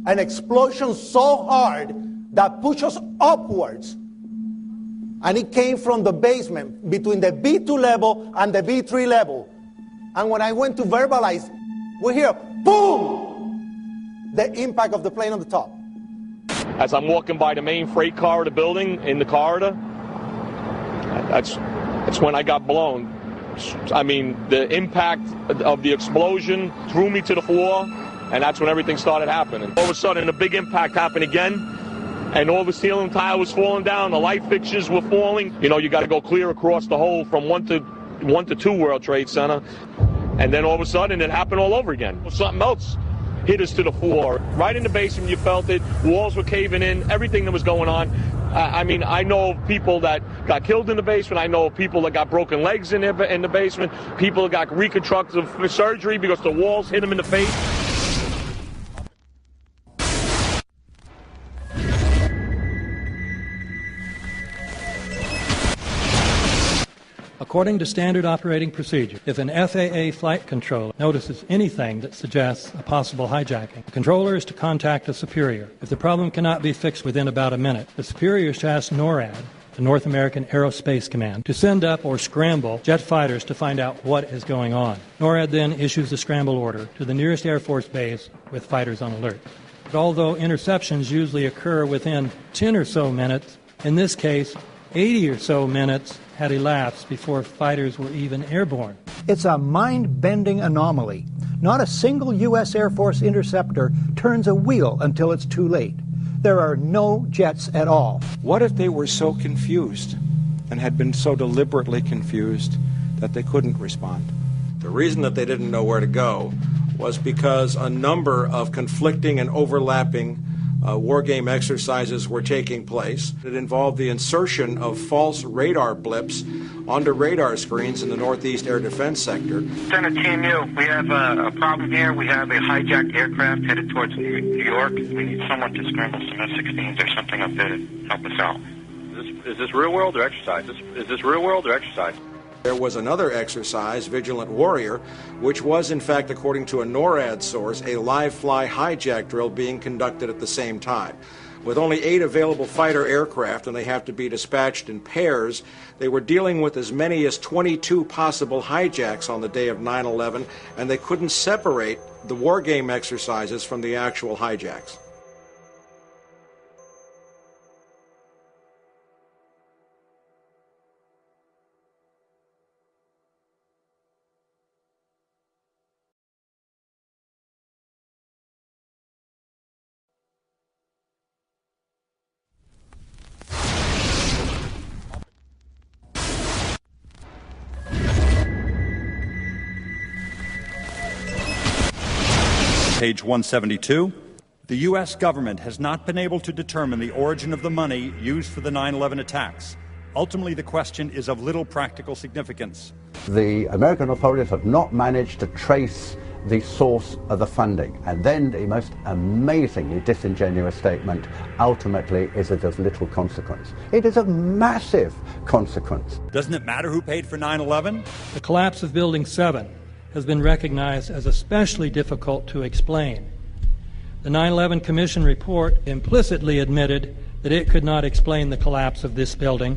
An explosion so hard that pushed us upwards. And it came from the basement between the B2 level and the B3 level. And when I went to verbalize, we hear, boom! The impact of the plane on the top. As I'm walking by the main freight corridor building in the corridor, that's when I got blown. I mean, the impact of the explosion threw me to the floor, and that's when everything started happening. All of a sudden, a big impact happened again, and all the ceiling tile was falling down, the light fixtures were falling. You know, you got to go clear across the whole from 1 to 2 World Trade Center, and then all of a sudden, it happened all over again. Something else hit us to the floor. Right in the basement, you felt it. Walls were caving in, everything that was going on. I mean, I know of people that got killed in the basement. I know of people that got broken legs in the basement. People that got reconstructive surgery because the walls hit them in the face. According to standard operating procedure, if an FAA flight controller notices anything that suggests a possible hijacking, the controller is to contact a superior. If the problem cannot be fixed within about a minute, the superior is to ask NORAD, the North American Aerospace Command, to send up or scramble jet fighters to find out what is going on. NORAD then issues the scramble order to the nearest Air Force base with fighters on alert. But although interceptions usually occur within 10 or so minutes, in this case, 80 or so minutes had elapsed before fighters were even airborne. It's a mind-bending anomaly. Not a single U.S. Air Force interceptor turns a wheel until it's too late. There are no jets at all. What if they were so confused and had been so deliberately confused that they couldn't respond? The reason that they didn't know where to go was because a number of conflicting and overlapping war game exercises were taking place. It involved the insertion of false radar blips onto radar screens in the Northeast Air Defense Sector. Center Team U, we have a problem here. We have a hijacked aircraft headed towards New York. We need someone to scramble some F-16s or something up there to help us out. Is this real world or exercise? Is this real world or exercise? There was another exercise, Vigilant Warrior, which was, in fact, according to a NORAD source, a live-fly hijack drill being conducted at the same time. With only 8 available fighter aircraft, and they have to be dispatched in pairs, they were dealing with as many as 22 possible hijacks on the day of 9/11, and they couldn't separate the war game exercises from the actual hijacks. Page 172. The U.S. government has not been able to determine the origin of the money used for the 9/11 attacks. Ultimately, the question is of little practical significance. The American authorities have not managed to trace the source of the funding. And then the most amazingly disingenuous statement, ultimately, is it of little consequence. It is of massive consequence. Doesn't it matter who paid for 9/11? The collapse of Building 7 has been recognized as especially difficult to explain. The 9/11 Commission report implicitly admitted that it could not explain the collapse of this building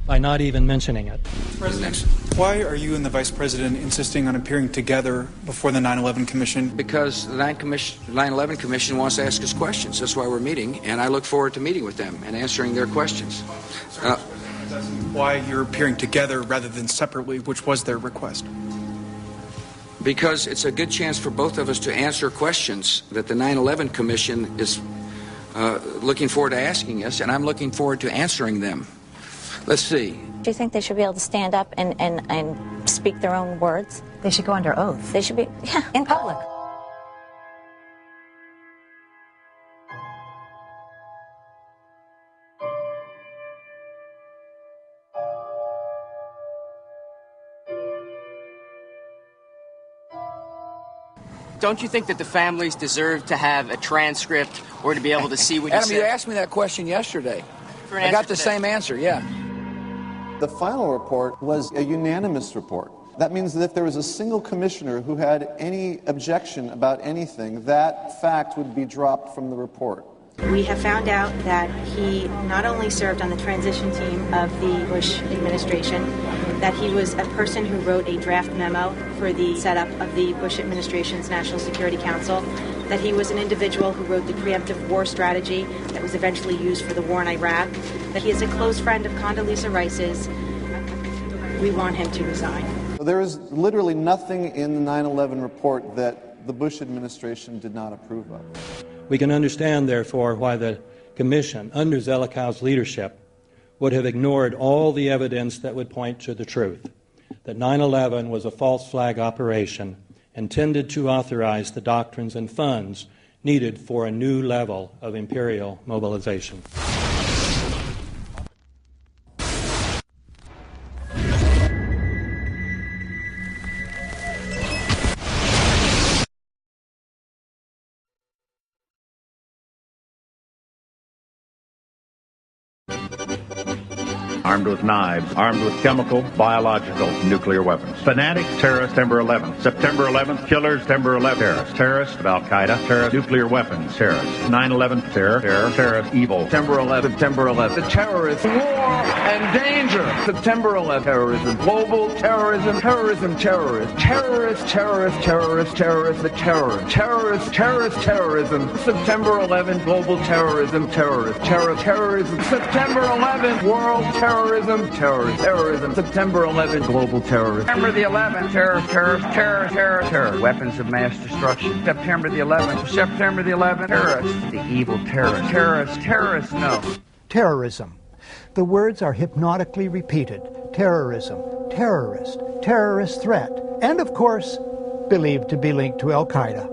by not even mentioning it. President, why are you and the Vice President insisting on appearing together before the 9/11 Commission? Because the 9/11 Commission wants to ask us questions. That's why we're meeting, and I look forward to meeting with them and answering their questions. Why you're appearing together rather than separately, which was their request? Because it's a good chance for both of us to answer questions that the 9/11 Commission is looking forward to asking us, and I'm looking forward to answering them. Let's see. Do you think they should be able to stand up and speak their own words? They should go under oath. They should be, yeah. In public. Don't you think that the families deserve to have a transcript or to be able to see what you Adam, said? you asked me that question yesterday. I got the same answer, yeah. The final report was a unanimous report. That means that if there was a single commissioner who had any objection about anything, that fact would be dropped from the report. We have found out that he not only served on the transition team of the Bush administration, that he was a person who wrote a draft memo for the setup of the Bush administration's National Security Council, that he was an individual who wrote the preemptive war strategy that was eventually used for the war in Iraq, that he is a close friend of Condoleezza Rice's. We want him to resign. There is literally nothing in the 9/11 report that the Bush administration did not approve of. We can understand, therefore, why the Commission, under Zelikow's leadership, would have ignored all the evidence that would point to the truth, that 9/11 was a false flag operation intended to authorize the doctrines and funds needed for a new level of imperial mobilization. armed with knives, armed with chemical, biological, nuclear weapons. Fanatics, terrorists, September 11th. September 11th, killers, September 11th, terrorists of Al-Qaeda, terrorists, nuclear weapons, terrorists. 9/11, terror, terrorist, evil. September 11th, September 11th. The terrorists, war and danger. September 11th, terrorism, global terrorism, terrorism, terrorists, terrorists, terrorists, terrorists, terrorists, the terror, terrorists, terrorist, terrorism. September 11th, global terrorism, terrorist, terror, terrorism. September 11th, world terrorism, terrorist, terrorism. September 11th, global terrorism. September the 11th, terror, terror, terror, terror, terror. Weapons of mass destruction. September the 11th, September the 11th, terrorists, the evil terrorists, terrorists, terrorists, no. Terrorism. The words are hypnotically repeated. Terrorism, terrorist, terrorist threat, and of course, believed to be linked to Al-Qaeda.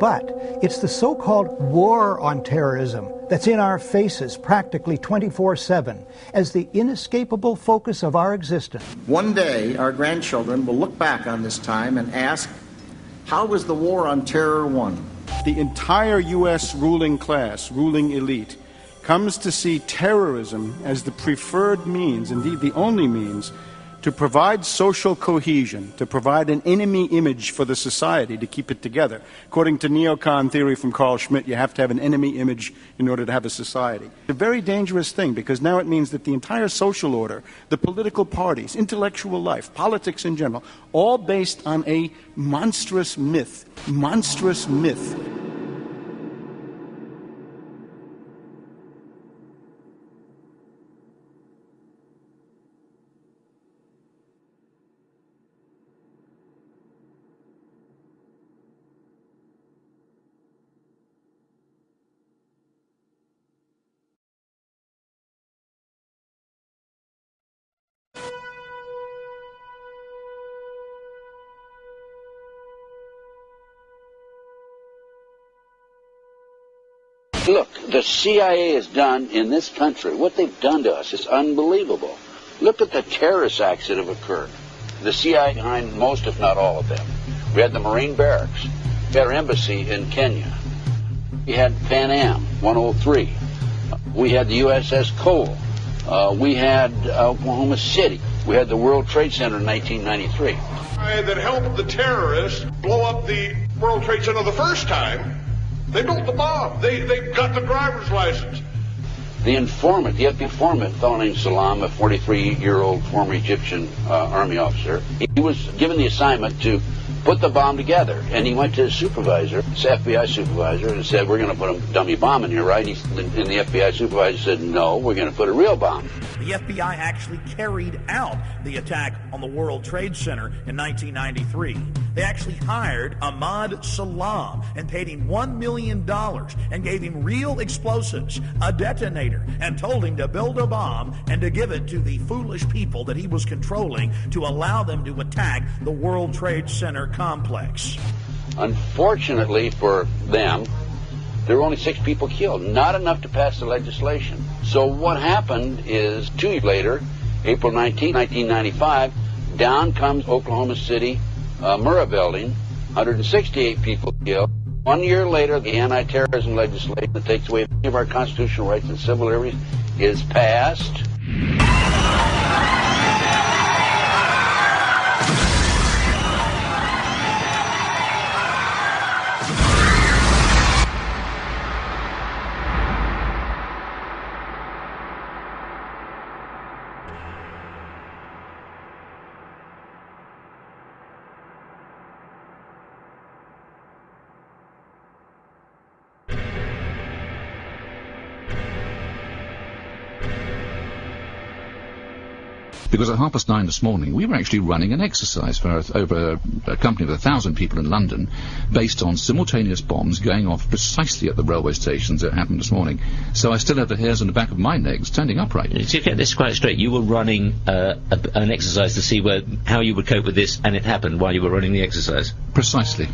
But it's the so-called war on terrorism that's in our faces practically 24/7 as the inescapable focus of our existence. One day, our grandchildren will look back on this time and ask, how was the war on terror won? The entire U.S. ruling class, ruling elite, comes to see terrorism as the preferred means, indeed the only means, to provide social cohesion, to provide an enemy image for the society to keep it together. According to neocon theory from Carl Schmitt, you have to have an enemy image in order to have a society. It's a very dangerous thing because now it means that the entire social order, the political parties, intellectual life, politics in general, all based on a monstrous myth. Monstrous myth. Look, the CIA has done in this country, what they've done to us is unbelievable. Look at the terrorist acts that have occurred. The CIA behind most, if not all of them. We had the Marine barracks. We had our embassy in Kenya. We had Pan Am 103. We had the USS Cole. We had Oklahoma City. We had the World Trade Center in 1993. That helped the terrorists blow up the World Trade Center the first time. They built the bomb. They got the driver's license. The informant, the FBI informant, a fellow named Salam, a 43-year-old former Egyptian army officer, he was given the assignment to put the bomb together. And he went to his supervisor, his FBI supervisor, and said, we're going to put a dummy bomb in here, right? And the FBI supervisor said, no, we're going to put a real bomb. The FBI actually carried out the attack on the World Trade Center in 1993. They actually hired Ahmad Salam and paid him $1 million and gave him real explosives, a detonator, and told him to build a bomb and to give it to the foolish people that he was controlling to allow them to attack the World Trade Center complex. Unfortunately for them, there were only 6 people killed, not enough to pass the legislation. So what happened is 2 years later, April 19, 1995, down comes Oklahoma City Murrah building, 168 people killed. 1 year later, the anti-terrorism legislation that takes away many of our constitutional rights and civil liberties is passed. Because at 9:30 this morning, we were actually running an exercise for over a company of 1,000 people in London, based on simultaneous bombs going off precisely at the railway stations that happened this morning. So I still have the hairs on the back of my neck standing upright. To get this quite straight, you were running an exercise to see how you would cope with this, and it happened while you were running the exercise? Precisely.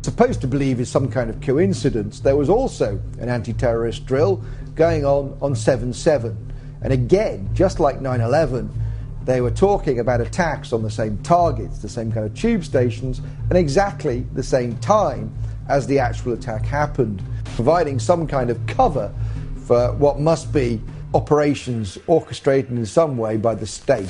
Supposed to believe is some kind of coincidence, there was also an anti-terrorist drill going on 7/7. And again, just like 9/11, they were talking about attacks on the same targets, the same kind of tube stations, and exactly the same time as the actual attack happened, providing some kind of cover for what must be operations orchestrated in some way by the state.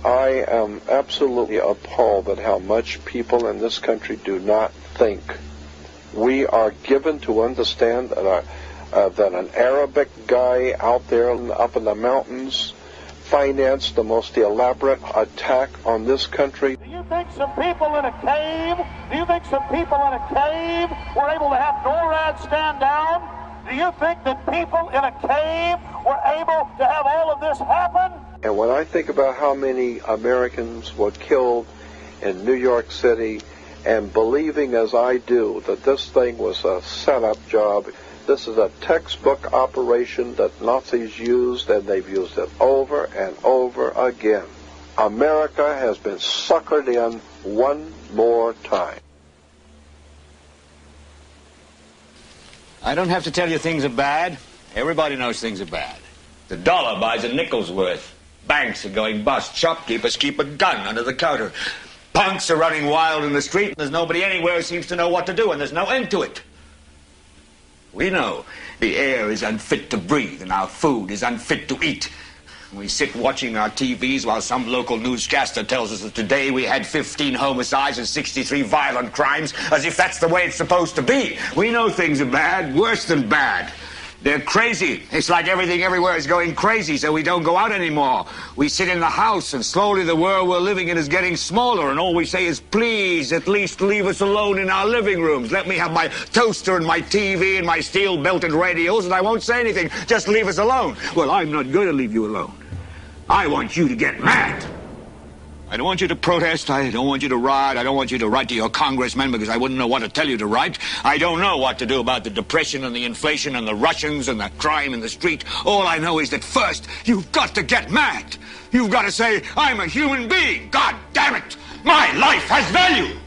I am absolutely appalled at how much people in this country do not think. We are given to understand that an Arabic guy out there up in the mountains financed the most elaborate attack on this country. Do you think some people in a cave were able to have NORAD stand down? Do you think that people in a cave were able to have all of this happen? And when I think about how many Americans were killed in New York City, and believing as I do that this thing was a setup job, this is a textbook operation that Nazis used, and they've used it over and over again. America has been suckered in one more time. I don't have to tell you things are bad. Everybody knows things are bad. The dollar buys a nickel's worth. Banks are going bust. Shopkeepers keep a gun under the counter. Punks are running wild in the street, and there's nobody anywhere who seems to know what to do, and there's no end to it. We know the air is unfit to breathe, and our food is unfit to eat. We sit watching our TVs while some local newscaster tells us that today we had 15 homicides and 63 violent crimes, as if that's the way it's supposed to be. We know things are bad, worse than bad. They're crazy. It's like everything everywhere is going crazy, so we don't go out anymore. We sit in the house, and slowly the world we're living in is getting smaller, and all we say is, please, at least leave us alone in our living rooms. Let me have my toaster and my TV and my steel-belted radios, and I won't say anything. Just leave us alone. Well, I'm not going to leave you alone. I want you to get mad. I don't want you to protest. I don't want you to riot. I don't want you to write to your congressmen because I wouldn't know what to tell you to write. I don't know what to do about the depression and the inflation and the Russians and the crime in the street. All I know is that first, you've got to get mad. You've got to say, I'm a human being. God damn it. My life has value.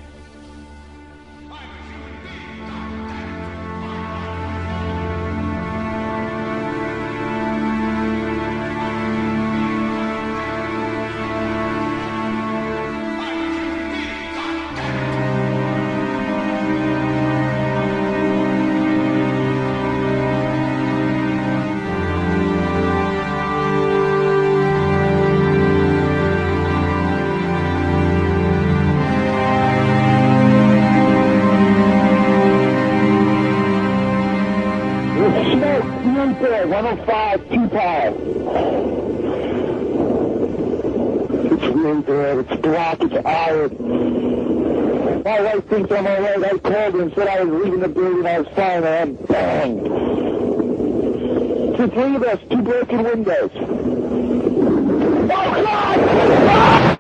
My wife thinks I'm all right. I called her and said I was leaving the building. I was fine, and bang. Two, three of us, two broken windows. Oh, God! Ah!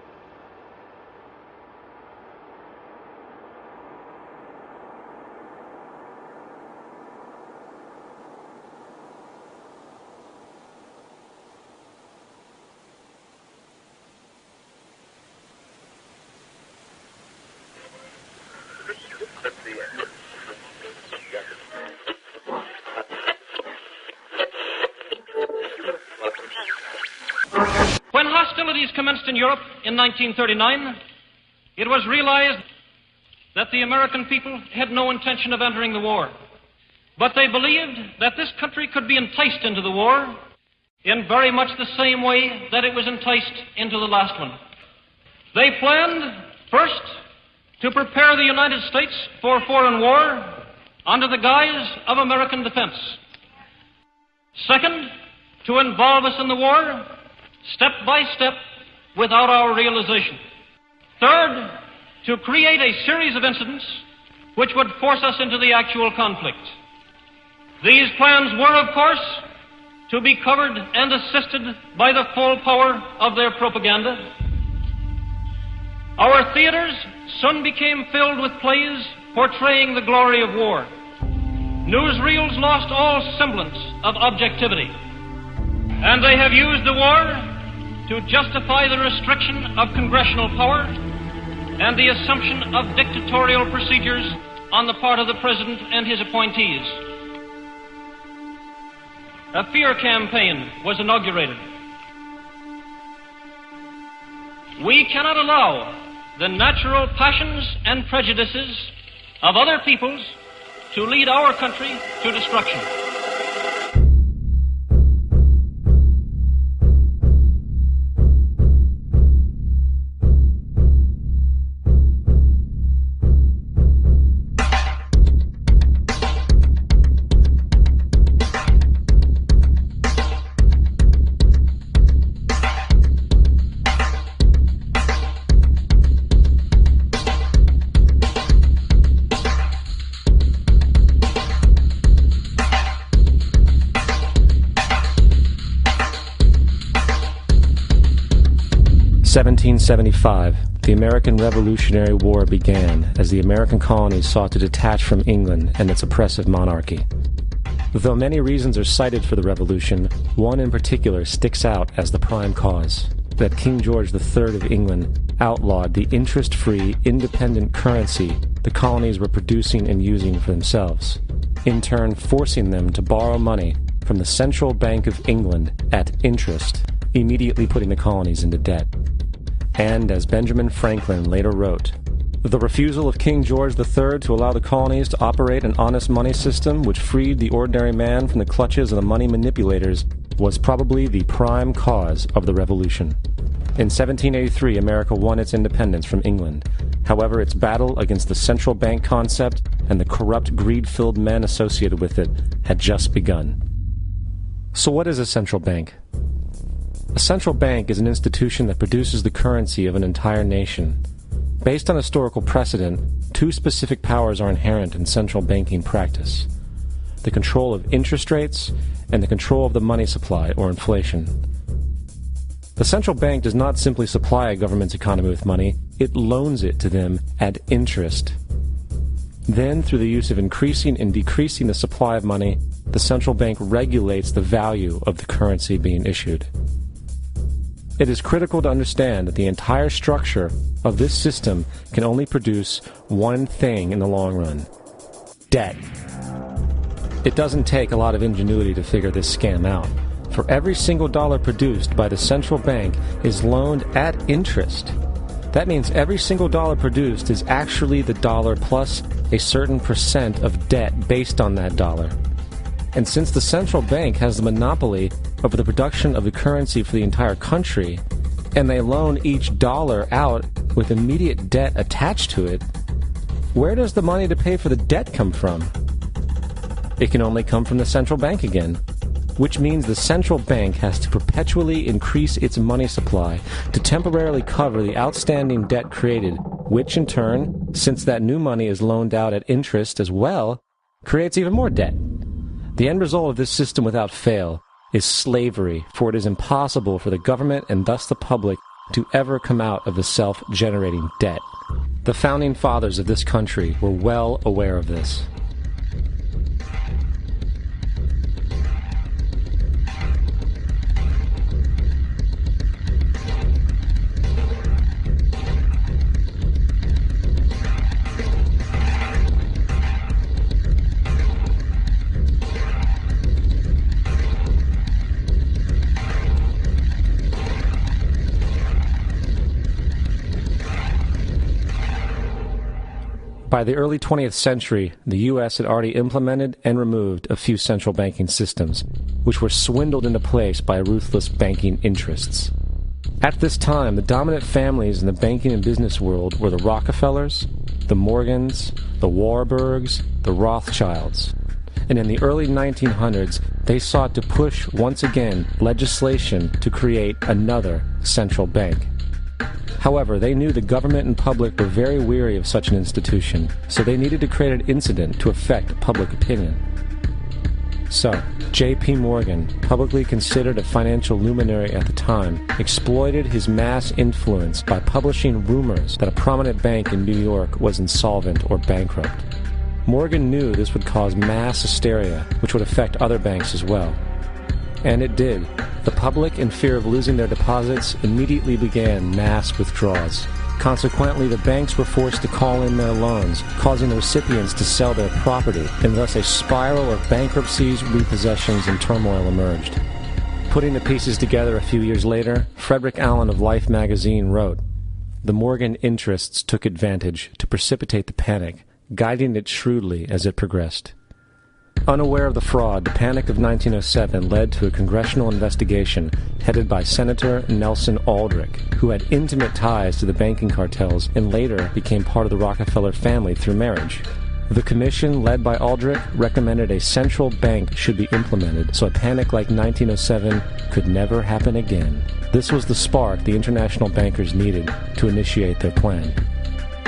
When hostilities commenced in Europe in 1939, it was realized that the American people had no intention of entering the war. But they believed that this country could be enticed into the war in very much the same way that it was enticed into the last one. They planned, first, to prepare the United States for foreign war under the guise of American defense. Second, to involve us in the war step by step without our realization. Third, to create a series of incidents which would force us into the actual conflict. These plans were, of course, to be covered and assisted by the full power of their propaganda. Our theaters soon became filled with plays portraying the glory of war. newsreels lost all semblance of objectivity, and they have used the war to justify the restriction of congressional power and the assumption of dictatorial procedures on the part of the President and his appointees. A fear campaign was inaugurated. We cannot allow the natural passions and prejudices of other peoples to lead our country to destruction. (1775), the American Revolutionary War began as the American colonies sought to detach from England and its oppressive monarchy. Though many reasons are cited for the revolution, one in particular sticks out as the prime cause: that King George III of England outlawed the interest-free, independent currency the colonies were producing and using for themselves, in turn forcing them to borrow money from the Central Bank of England at interest, immediately putting the colonies into debt. And, as Benjamin Franklin later wrote, the refusal of King George III to allow the colonies to operate an honest money system which freed the ordinary man from the clutches of the money manipulators was probably the prime cause of the revolution. In 1783, America won its independence from England. However, its battle against the central bank concept and the corrupt, greed-filled men associated with it had just begun. So what is a central bank? A central bank is an institution that produces the currency of an entire nation. Based on historical precedent, two specific powers are inherent in central banking practice: the control of interest rates and the control of the money supply, or inflation. The central bank does not simply supply a government's economy with money, it loans it to them at interest. Then, through the use of increasing and decreasing the supply of money, the central bank regulates the value of the currency being issued. It is critical to understand that the entire structure of this system can only produce one thing in the long run: debt. It doesn't take a lot of ingenuity to figure this scam out. For every single dollar produced by the central bank is loaned at interest. That means every single dollar produced is actually the dollar plus a certain percent of debt based on that dollar. And since the central bank has the monopoly over the production of the currency for the entire country, and they loan each dollar out with immediate debt attached to it, where does the money to pay for the debt come from? It can only come from the central bank again, which means the central bank has to perpetually increase its money supply to temporarily cover the outstanding debt created, which in turn, since that new money is loaned out at interest as well, creates even more debt. The end result of this system without fail is slavery, for it is impossible for the government and thus the public to ever come out of the self-generating debt. The founding fathers of this country were well aware of this. By the early 20th century, the U.S. had already implemented and removed a few central banking systems, which were swindled into place by ruthless banking interests. At this time, the dominant families in the banking and business world were the Rockefellers, the Morgans, the Warburgs, the Rothschilds. And in the early 1900s, they sought to push, once again, legislation to create another central bank. However, they knew the government and public were very weary of such an institution, so they needed to create an incident to affect public opinion. So, J.P. Morgan, publicly considered a financial luminary at the time, exploited his mass influence by publishing rumors that a prominent bank in New York was insolvent or bankrupt. Morgan knew this would cause mass hysteria, which would affect other banks as well. And it did. The public, in fear of losing their deposits, immediately began mass withdrawals. Consequently, the banks were forced to call in their loans, causing the recipients to sell their property, and thus a spiral of bankruptcies, repossessions, and turmoil emerged. Putting the pieces together a few years later, Frederick Allen of Life magazine wrote, "The Morgan interests took advantage to precipitate the panic, guiding it shrewdly as it progressed." Unaware of the fraud, the Panic of 1907 led to a congressional investigation headed by Senator Nelson Aldrich, who had intimate ties to the banking cartels and later became part of the Rockefeller family through marriage. The commission, led by Aldrich, recommended a central bank should be implemented so a panic like 1907 could never happen again. This was the spark the international bankers needed to initiate their plan.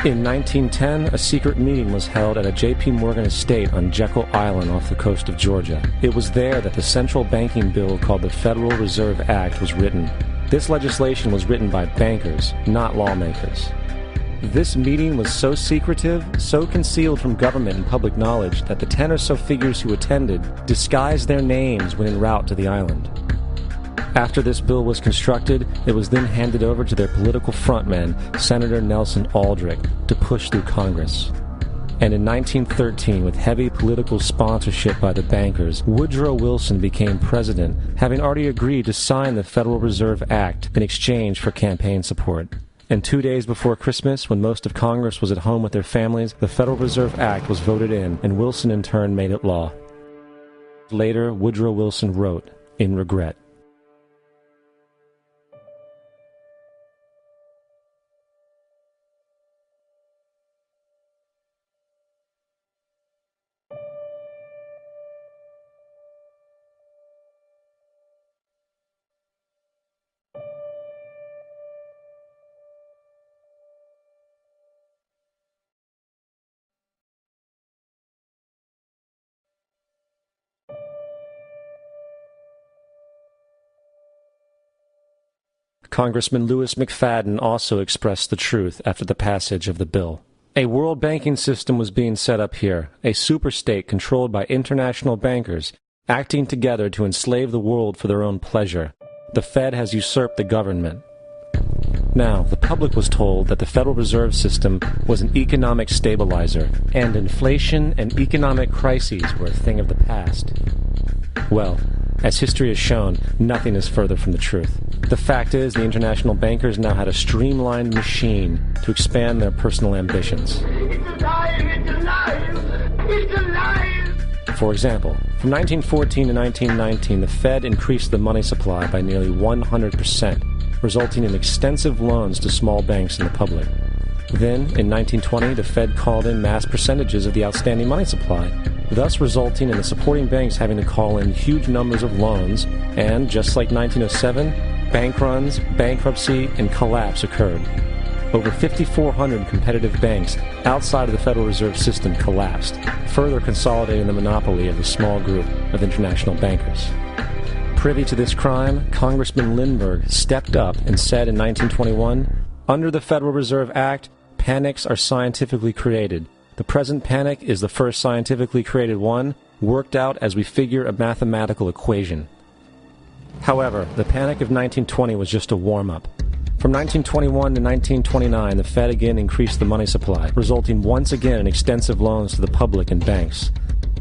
In 1910, a secret meeting was held at a J.P. Morgan estate on Jekyll Island off the coast of Georgia. It was there that the central banking bill called the Federal Reserve Act was written. This legislation was written by bankers, not lawmakers. This meeting was so secretive, so concealed from government and public knowledge that the 10 or so figures who attended disguised their names when en route to the island. After this bill was constructed, it was then handed over to their political frontman, Senator Nelson Aldrich, to push through Congress. And in 1913, with heavy political sponsorship by the bankers, Woodrow Wilson became president, having already agreed to sign the Federal Reserve Act in exchange for campaign support. And 2 days before Christmas, when most of Congress was at home with their families, the Federal Reserve Act was voted in, and Wilson in turn made it law. Later, Woodrow Wilson wrote, in regret, Congressman Louis McFadden also expressed the truth after the passage of the bill. A world banking system was being set up here, a superstate controlled by international bankers, acting together to enslave the world for their own pleasure. The Fed has usurped the government. Now, the public was told that the Federal Reserve System was an economic stabilizer, and inflation and economic crises were a thing of the past. Well, as history has shown, nothing is further from the truth. The fact is, the international bankers now had a streamlined machine to expand their personal ambitions. It's alive! It's alive! It's alive! For example, from 1914 to 1919, the Fed increased the money supply by nearly 100%, resulting in extensive loans to small banks and the public. Then, in 1920, the Fed called in mass percentages of the outstanding money supply, thus resulting in the supporting banks having to call in huge numbers of loans, and, just like 1907, bank runs, bankruptcy, and collapse occurred. Over 5,400 competitive banks outside of the Federal Reserve System collapsed, further consolidating the monopoly of a small group of international bankers. Privy to this crime, Congressman Lindbergh stepped up and said in 1921, "Under the Federal Reserve Act, panics are scientifically created. The present panic is the first scientifically created one, worked out as we figure a mathematical equation." However, the Panic of 1920 was just a warm-up. From 1921 to 1929, the Fed again increased the money supply, resulting once again in extensive loans to the public and banks.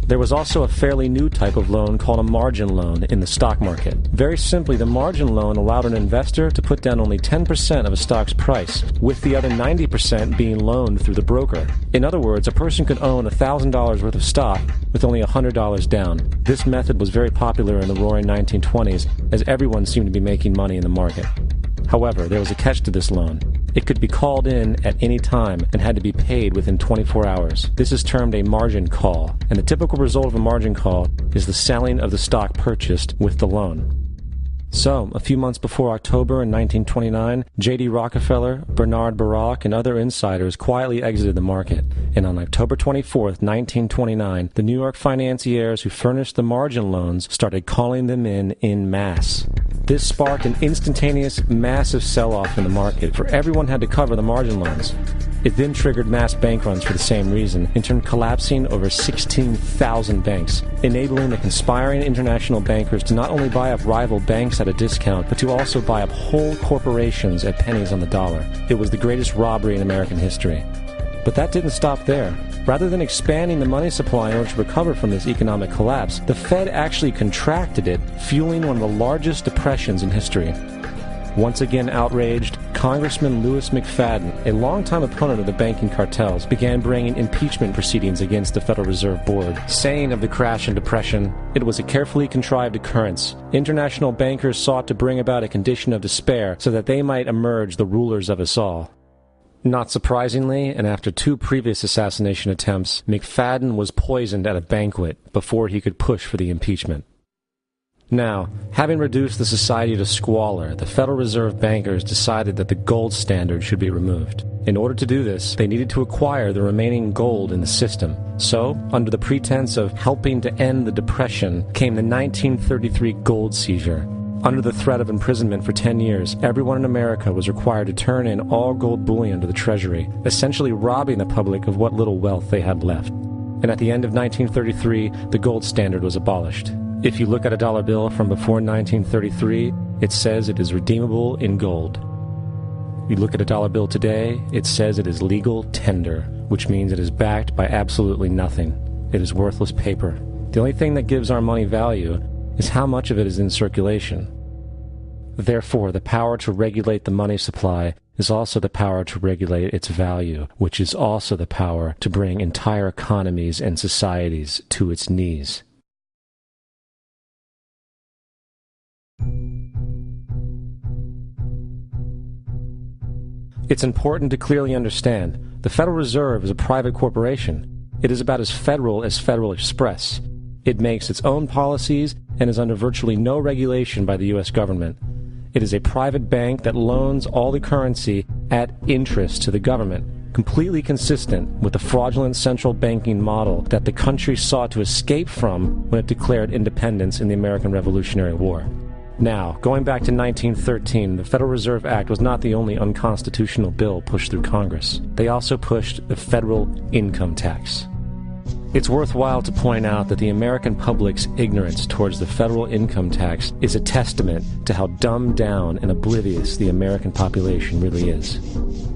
There was also a fairly new type of loan called a margin loan in the stock market. Very simply, the margin loan allowed an investor to put down only 10% of a stock's price, with the other 90% being loaned through the broker. In other words, a person could own $1,000 worth of stock with only $100 down. This method was very popular in the roaring 1920s, as everyone seemed to be making money in the market. However, there was a catch to this loan. It could be called in at any time and had to be paid within 24 hours. This is termed a margin call, and the typical result of a margin call is the selling of the stock purchased with the loan. So, a few months before October in 1929, J.D. Rockefeller, Bernard Baruch, and other insiders quietly exited the market, and on October 24th, 1929, the New York financiers who furnished the margin loans started calling them in masse. This sparked an instantaneous, massive sell-off in the market, for everyone had to cover the margin loans. It then triggered mass bank runs for the same reason, in turn collapsing over 16,000 banks, enabling the conspiring international bankers to not only buy up rival banks at a discount, but to also buy up whole corporations at pennies on the dollar. It was the greatest robbery in American history. But that didn't stop there. Rather than expanding the money supply in order to recover from this economic collapse, the Fed actually contracted it, fueling one of the largest depressions in history. Once again outraged, Congressman Louis McFadden, a longtime opponent of the banking cartels, began bringing impeachment proceedings against the Federal Reserve Board, saying of the crash and depression, it was a carefully contrived occurrence. International bankers sought to bring about a condition of despair so that they might emerge the rulers of us all. Not surprisingly, and after 2 previous assassination attempts, McFadden was poisoned at a banquet before he could push for the impeachment. Now, having reduced the society to squalor, the Federal Reserve bankers decided that the gold standard should be removed. In order to do this, they needed to acquire the remaining gold in the system. So, under the pretense of helping to end the Depression, came the 1933 gold seizure. Under the threat of imprisonment for 10 years, everyone in America was required to turn in all gold bullion to the Treasury, essentially robbing the public of what little wealth they had left. And at the end of 1933, the gold standard was abolished. If you look at a dollar bill from before 1933, it says it is redeemable in gold. You look at a dollar bill today, it says it is legal tender, which means it is backed by absolutely nothing. It is worthless paper. The only thing that gives our money value is how much of it is in circulation. Therefore, the power to regulate the money supply is also the power to regulate its value, which is also the power to bring entire economies and societies to its knees. It's important to clearly understand, the Federal Reserve is a private corporation. It is about as Federal Express. It makes its own policies and is under virtually no regulation by the U.S. government. It is a private bank that loans all the currency at interest to the government, completely consistent with the fraudulent central banking model that the country sought to escape from when it declared independence in the American Revolutionary War. Now, going back to 1913, the Federal Reserve Act was not the only unconstitutional bill pushed through Congress. They also pushed the federal income tax. It's worthwhile to point out that the American public's ignorance towards the federal income tax is a testament to how dumbed down and oblivious the American population really is.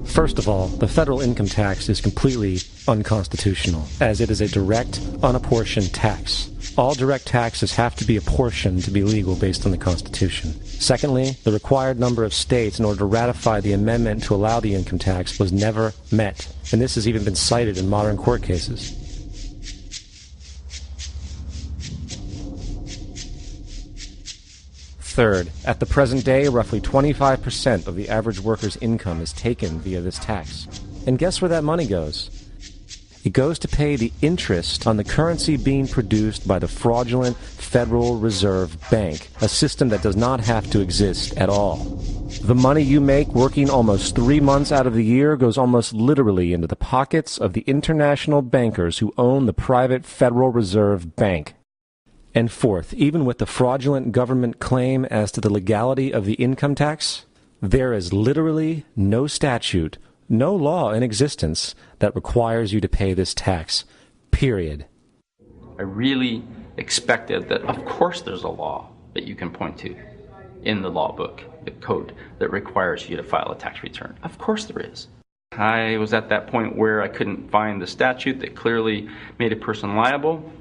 First of all, the federal income tax is completely unconstitutional, as it is a direct, unapportioned tax. All direct taxes have to be apportioned to be legal based on the Constitution. Secondly, the required number of states in order to ratify the amendment to allow the income tax was never met, and this has even been cited in modern court cases. Third, at the present day, roughly 25% of the average worker's income is taken via this tax. And guess where that money goes? It goes to pay the interest on the currency being produced by the fraudulent Federal Reserve Bank, a system that does not have to exist at all. The money you make working almost 3 months out of the year goes almost literally into the pockets of the international bankers who own the private Federal Reserve Bank. And fourth, even with the fraudulent government claim as to the legality of the income tax, there is literally no statute, no law in existence that requires you to pay this tax, period. I really expected that, of course there's a law that you can point to in the law book, the code, that requires you to file a tax return. Of course there is. I was at that point where I couldn't find the statute that clearly made a person liable.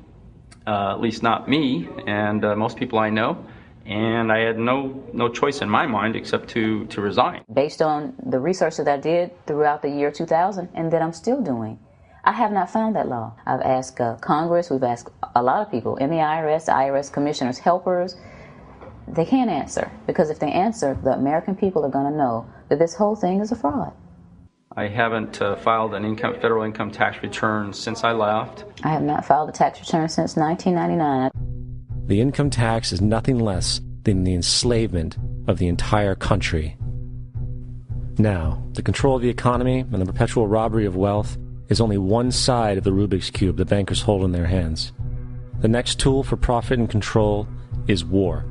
At least not me, and most people I know, and I had no choice in my mind except to resign. Based on the research that I did throughout the year 2000, and that I'm still doing, I have not found that law. I've asked Congress, we've asked a lot of people in the IRS commissioners, helpers. They can't answer, because if they answer, the American people are going to know that this whole thing is a fraud. I haven't filed an federal income tax return since I left. I have not filed a tax return since 1999. The income tax is nothing less than the enslavement of the entire country. Now, the control of the economy and the perpetual robbery of wealth is only one side of the Rubik's Cube the bankers hold in their hands. The next tool for profit and control is war.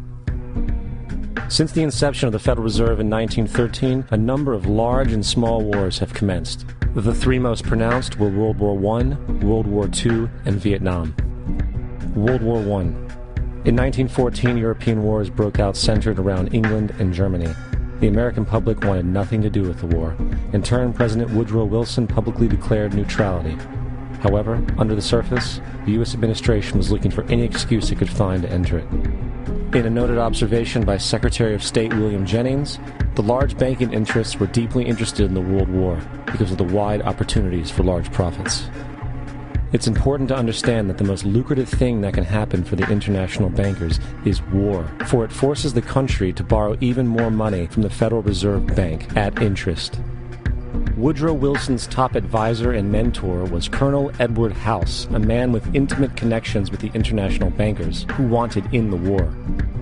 Since the inception of the Federal Reserve in 1913, a number of large and small wars have commenced. The three most pronounced were World War I, World War II, and Vietnam. World War I. In 1914, European wars broke out centered around England and Germany. The American public wanted nothing to do with the war. In turn, President Woodrow Wilson publicly declared neutrality. However, under the surface, the U.S. administration was looking for any excuse it could find to enter it. In a noted observation by Secretary of State William Jennings, the large banking interests were deeply interested in the World War because of the wide opportunities for large profits. It's important to understand that the most lucrative thing that can happen for the international bankers is war, for it forces the country to borrow even more money from the Federal Reserve Bank at interest. Woodrow Wilson's top advisor and mentor was Colonel Edward House, a man with intimate connections with the international bankers who wanted in the war.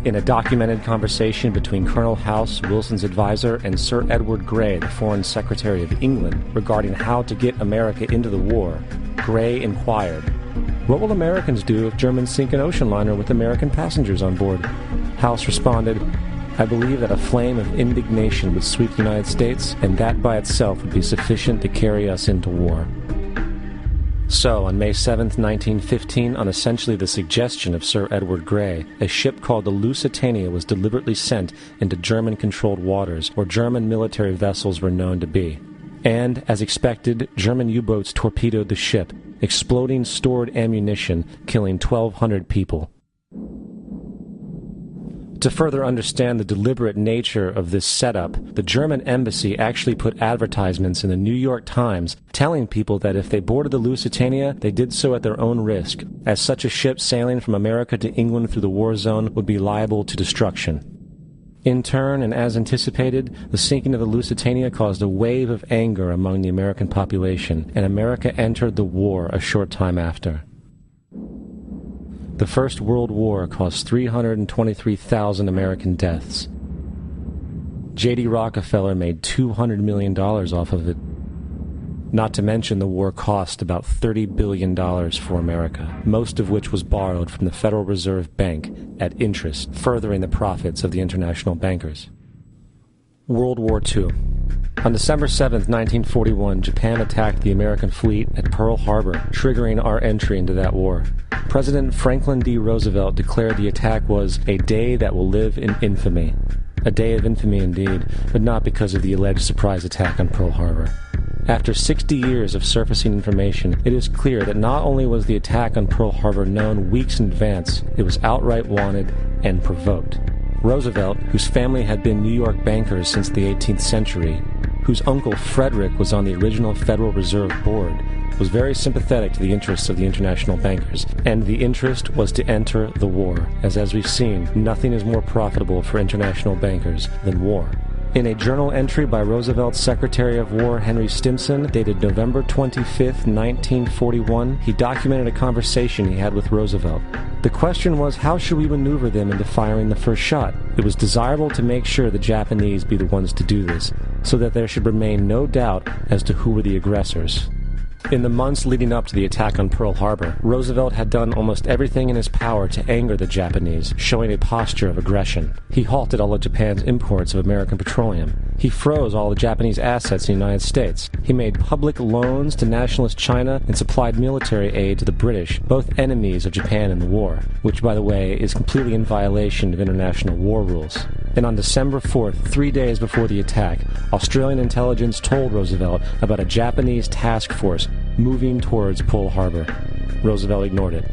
In a documented conversation between Colonel House, Wilson's advisor, and Sir Edward Grey, the Foreign Secretary of England, regarding how to get America into the war, Grey inquired, "What will Americans do if Germans sink an ocean liner with American passengers on board?" House responded, "I believe that a flame of indignation would sweep the United States, and that by itself would be sufficient to carry us into war." So, on May 7, 1915, on essentially the suggestion of Sir Edward Grey, a ship called the Lusitania was deliberately sent into German-controlled waters, where German military vessels were known to be. And, as expected, German U-boats torpedoed the ship, exploding stored ammunition, killing 1,200 people. To further understand the deliberate nature of this setup, the German embassy actually put advertisements in the New York Times telling people that if they boarded the Lusitania, they did so at their own risk, as such a ship sailing from America to England through the war zone would be liable to destruction. In turn, and as anticipated, the sinking of the Lusitania caused a wave of anger among the American population, and America entered the war a short time after. The First World War caused 323,000 American deaths. J.D. Rockefeller made $200 million off of it. Not to mention the war cost about $30 billion for America, most of which was borrowed from the Federal Reserve Bank at interest, furthering the profits of the international bankers. World War II. On December 7, 1941, Japan attacked the American fleet at Pearl Harbor, triggering our entry into that war. President Franklin D. Roosevelt declared the attack was a day that will live in infamy. A day of infamy indeed, but not because of the alleged surprise attack on Pearl Harbor. After 60 years of surfacing information, it is clear that not only was the attack on Pearl Harbor known weeks in advance, it was outright wanted and provoked. Roosevelt, whose family had been New York bankers since the 18th century, whose uncle Frederick was on the original Federal Reserve Board, was very sympathetic to the interests of the international bankers, and the interest was to enter the war, as we've seen, nothing is more profitable for international bankers than war. In a journal entry by Roosevelt's Secretary of War Henry Stimson, dated November 25, 1941, he documented a conversation he had with Roosevelt. The question was, how should we maneuver them into firing the first shot? It was desirable to make sure the Japanese be the ones to do this, so that there should remain no doubt as to who were the aggressors. In the months leading up to the attack on Pearl Harbor, Roosevelt had done almost everything in his power to anger the Japanese, showing a posture of aggression. He halted all of Japan's imports of American petroleum. He froze all the Japanese assets in the United States. He made public loans to nationalist China and supplied military aid to the British, both enemies of Japan in the war, which, by the way, is completely in violation of international war rules. And on December 4th, 3 days before the attack, Australian intelligence told Roosevelt about a Japanese task force moving towards Pearl Harbor. Roosevelt ignored it.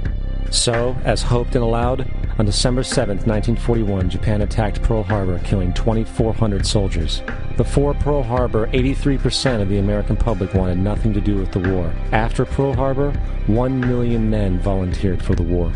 So, as hoped and allowed, on December 7, 1941, Japan attacked Pearl Harbor, killing 2,400 soldiers. Before Pearl Harbor, 83% of the American public wanted nothing to do with the war. After Pearl Harbor, 1 million men volunteered for the war.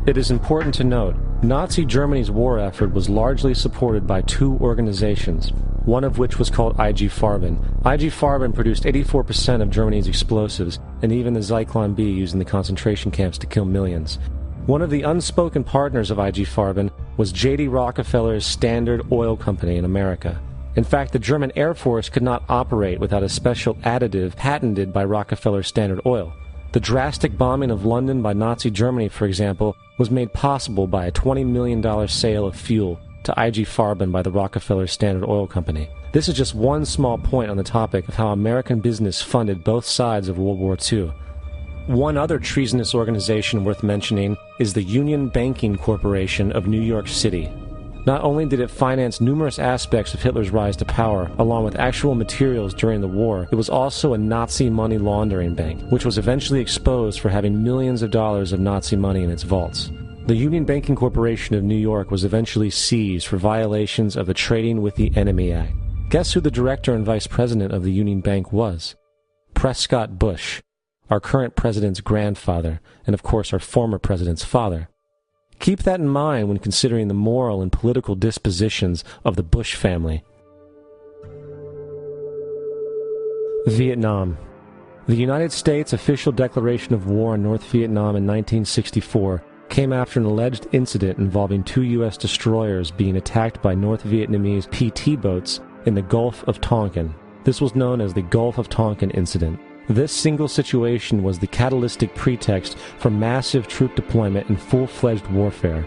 It is important to note, Nazi Germany's war effort was largely supported by two organizations, one of which was called IG Farben. IG Farben produced 84% of Germany's explosives, and even the Zyklon B used in the concentration camps to kill millions. One of the unspoken partners of IG Farben was J.D. Rockefeller's Standard Oil Company in America. In fact, the German Air Force could not operate without a special additive patented by Rockefeller's Standard Oil. The drastic bombing of London by Nazi Germany, for example, was made possible by a $20 million sale of fuel to IG Farben by the Rockefeller Standard Oil Company. This is just one small point on the topic of how American business funded both sides of World War II. One other treasonous organization worth mentioning is the Union Banking Corporation of New York City. Not only did it finance numerous aspects of Hitler's rise to power, along with actual materials during the war, it was also a Nazi money laundering bank, which was eventually exposed for having millions of dollars of Nazi money in its vaults. The Union Banking Corporation of New York was eventually seized for violations of the Trading with the Enemy Act. Guess who the director and vice president of the Union Bank was? Prescott Bush, our current president's grandfather, and of course our former president's father. Keep that in mind when considering the moral and political dispositions of the Bush family. Vietnam. The United States' official declaration of war on North Vietnam in 1964 came after an alleged incident involving 2 U.S. destroyers being attacked by North Vietnamese PT boats in the Gulf of Tonkin. This was known as the Gulf of Tonkin Incident. This single situation was the catalytic pretext for massive troop deployment and full-fledged warfare.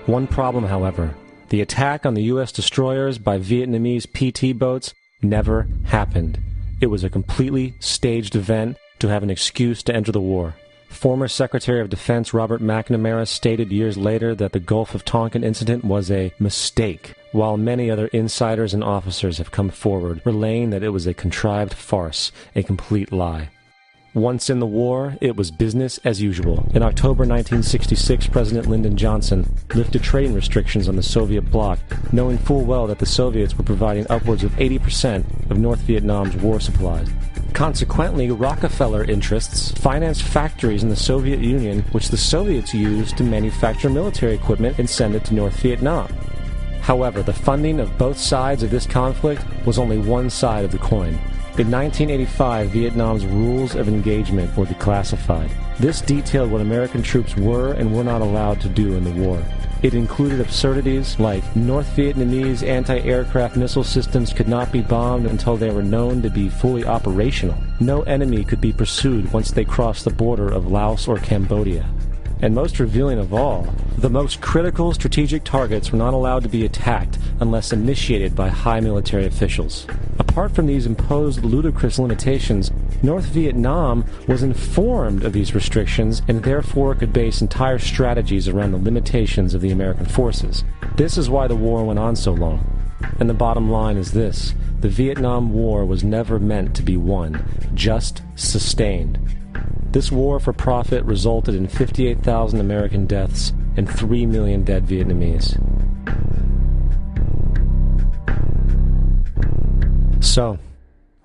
One problem, however, the attack on the U.S. destroyers by Vietnamese PT boats never happened. It was a completely staged event to have an excuse to enter the war. Former Secretary of Defense Robert McNamara stated years later that the Gulf of Tonkin incident was a mistake, while many other insiders and officers have come forward, relaying that it was a contrived farce, a complete lie. Once in the war, it was business as usual. In October 1966, President Lyndon Johnson lifted trading restrictions on the Soviet bloc, knowing full well that the Soviets were providing upwards of 80% of North Vietnam's war supplies. Consequently, Rockefeller interests financed factories in the Soviet Union, which the Soviets used to manufacture military equipment and send it to North Vietnam. However, the funding of both sides of this conflict was only one side of the coin. In 1985, Vietnam's rules of engagement were declassified. This detailed what American troops were and were not allowed to do in the war. It included absurdities like North Vietnamese anti-aircraft missile systems could not be bombed until they were known to be fully operational. No enemy could be pursued once they crossed the border of Laos or Cambodia. And most revealing of all, the most critical strategic targets were not allowed to be attacked unless initiated by high military officials. Apart from these imposed ludicrous limitations, North Vietnam was informed of these restrictions and therefore could base entire strategies around the limitations of the American forces. This is why the war went on so long. And the bottom line is this: the Vietnam War was never meant to be won, just sustained. This war for profit resulted in 58,000 American deaths and 3 million dead Vietnamese. So,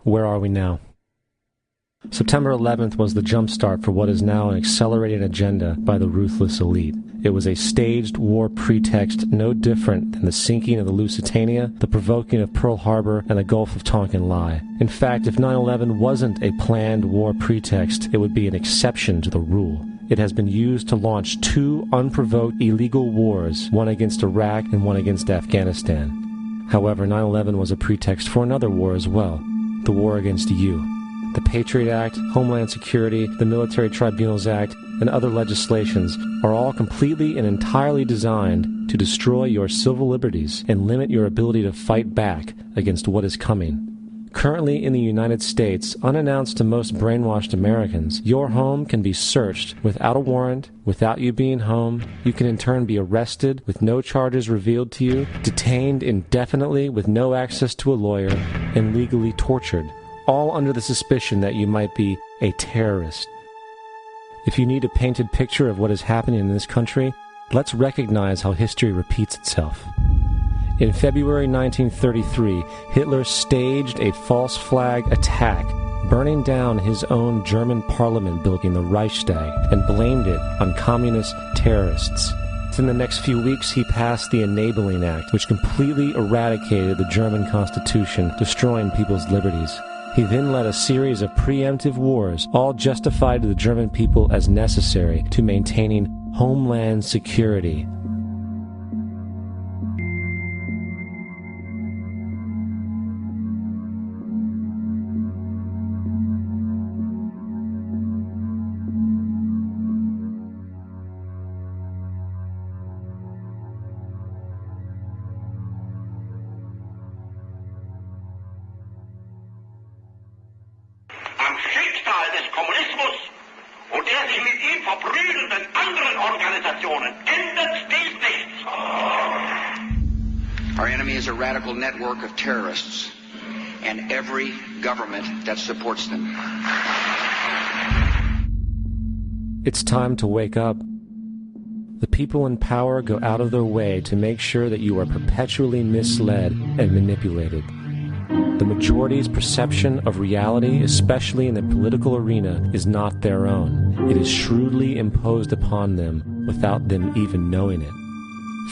where are we now? September 11th was the jumpstart for what is now an accelerated agenda by the ruthless elite. It was a staged war pretext no different than the sinking of the Lusitania, the provoking of Pearl Harbor, and the Gulf of Tonkin lie. In fact, if 9/11 wasn't a planned war pretext, it would be an exception to the rule. It has been used to launch 2 unprovoked illegal wars, one against Iraq and one against Afghanistan. However, 9/11 was a pretext for another war as well, the war against you. The Patriot Act, Homeland Security, the Military Tribunals Act, and other legislations are all completely and entirely designed to destroy your civil liberties and limit your ability to fight back against what is coming. Currently in the United States, unannounced to most brainwashed Americans, your home can be searched without a warrant, without you being home. You can in turn be arrested with no charges revealed to you, detained indefinitely with no access to a lawyer, and legally tortured, all under the suspicion that you might be a terrorist. If you need a painted picture of what is happening in this country, let's recognize how history repeats itself. In February 1933, Hitler staged a false flag attack, burning down his own German parliament building, the Reichstag, and blamed it on communist terrorists. In the next few weeks, he passed the Enabling Act, which completely eradicated the German Constitution, destroying people's liberties. He then led a series of preemptive wars, all justified to the German people as necessary to maintaining homeland security. Kommunismus und der sich mit ihm verbrüdernden anderen Organisationen ändert dies nichts. Our enemy is a radical network of terrorists and every government that supports them. It's time to wake up. The people in power go out of their way to make sure that you are perpetually misled and manipulated. The majority's perception of reality, especially in the political arena, is not their own. It is shrewdly imposed upon them without them even knowing it.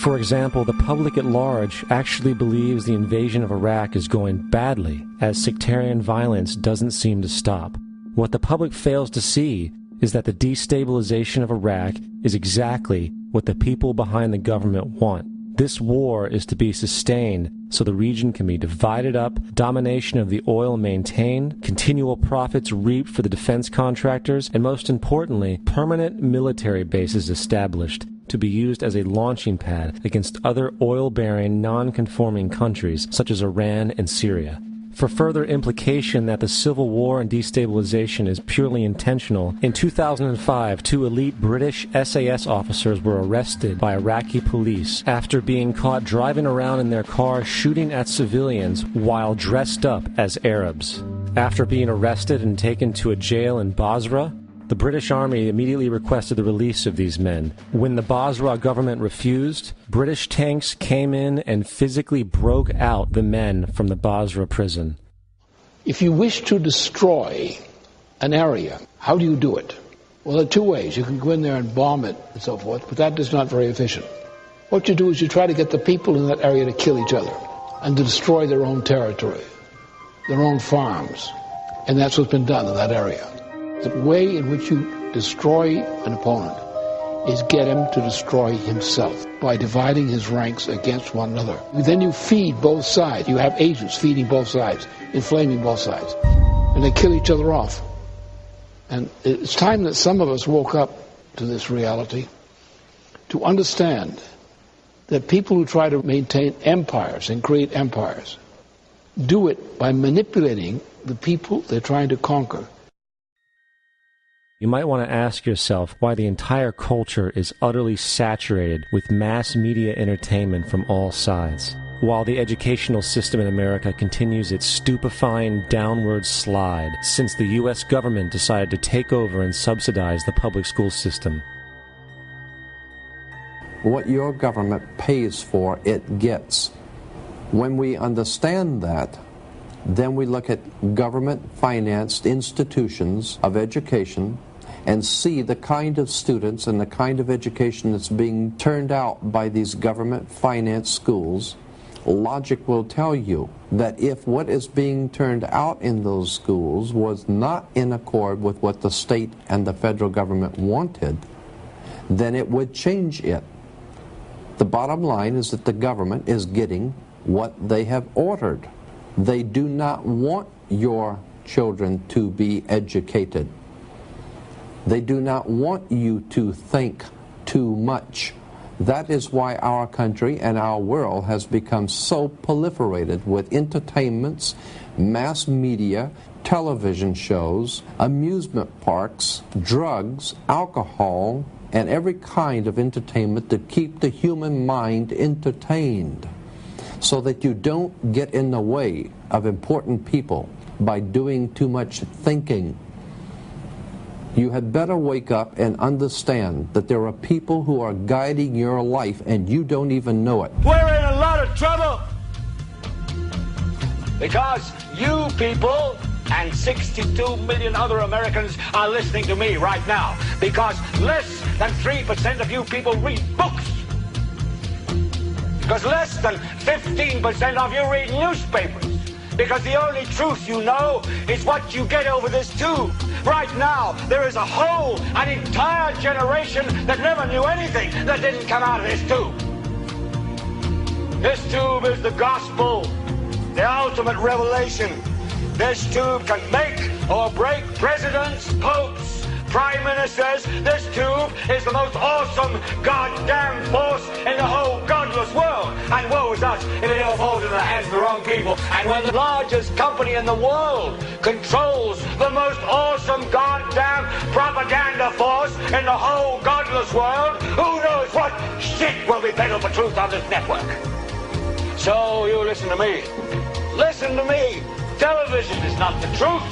For example, the public at large actually believes the invasion of Iraq is going badly, as sectarian violence doesn't seem to stop. What the public fails to see is that the destabilization of Iraq is exactly what the people behind the government want. This war is to be sustained so the region can be divided up, domination of the oil maintained, continual profits reaped for the defense contractors, and most importantly, permanent military bases established to be used as a launching pad against other oil-bearing, non-conforming countries such as Iran and Syria. For further implication that the civil war and destabilization is purely intentional, in 2005, 2 elite British SAS officers were arrested by Iraqi police after being caught driving around in their car shooting at civilians while dressed up as Arabs. After being arrested and taken to a jail in Basra, the British Army immediately requested the release of these men. When the Basra government refused, British tanks came in and physically broke out the men from the Basra prison. If you wish to destroy an area, how do you do it? Well, there are 2 ways. You can go in there and bomb it and so forth, but that is not very efficient. What you do is you try to get the people in that area to kill each other and to destroy their own territory, their own farms. And that's what's been done in that area. The way in which you destroy an opponent is get him to destroy himself by dividing his ranks against one another. Then you feed both sides. You have agents feeding both sides, inflaming both sides. And they kill each other off. And it's time that some of us woke up to this reality to understand that people who try to maintain empires and create empires do it by manipulating the people they're trying to conquer. You might want to ask yourself why the entire culture is utterly saturated with mass media entertainment from all sides, while the educational system in America continues its stupefying downward slide since the U.S. government decided to take over and subsidize the public school system. What your government pays for, it gets. When we understand that, then we look at government-financed institutions of education and see the kind of students and the kind of education that's being turned out by these government-financed schools. Logic will tell you that if what is being turned out in those schools was not in accord with what the state and the federal government wanted, then it would change it. The bottom line is that the government is getting what they have ordered. They do not want your children to be educated. They do not want you to think too much. That is why our country and our world has become so proliferated with entertainments, mass media, television shows, amusement parks, drugs, alcohol, and every kind of entertainment to keep the human mind entertained, so that you don't get in the way of important people by doing too much thinking. You had better wake up and understand that there are people who are guiding your life and you don't even know it. We're in a lot of trouble because you people and 62 million other Americans are listening to me right now, because less than 3% of you people read books. Because less than 15% of you read newspapers. Because the only truth you know is what you get over this tube. Right now, there is an entire generation that never knew anything that didn't come out of this tube. This tube is the gospel, the ultimate revelation. This tube can make or break presidents, popes, prime ministers, this tube is the most awesome goddamn force in the whole godless world. And woe is us if it all falls into the hands of the wrong people. And when the largest company in the world controls the most awesome goddamn propaganda force in the whole godless world, who knows what shit will be peddled for truth on this network. So you listen to me. Listen to me. Television is not the truth.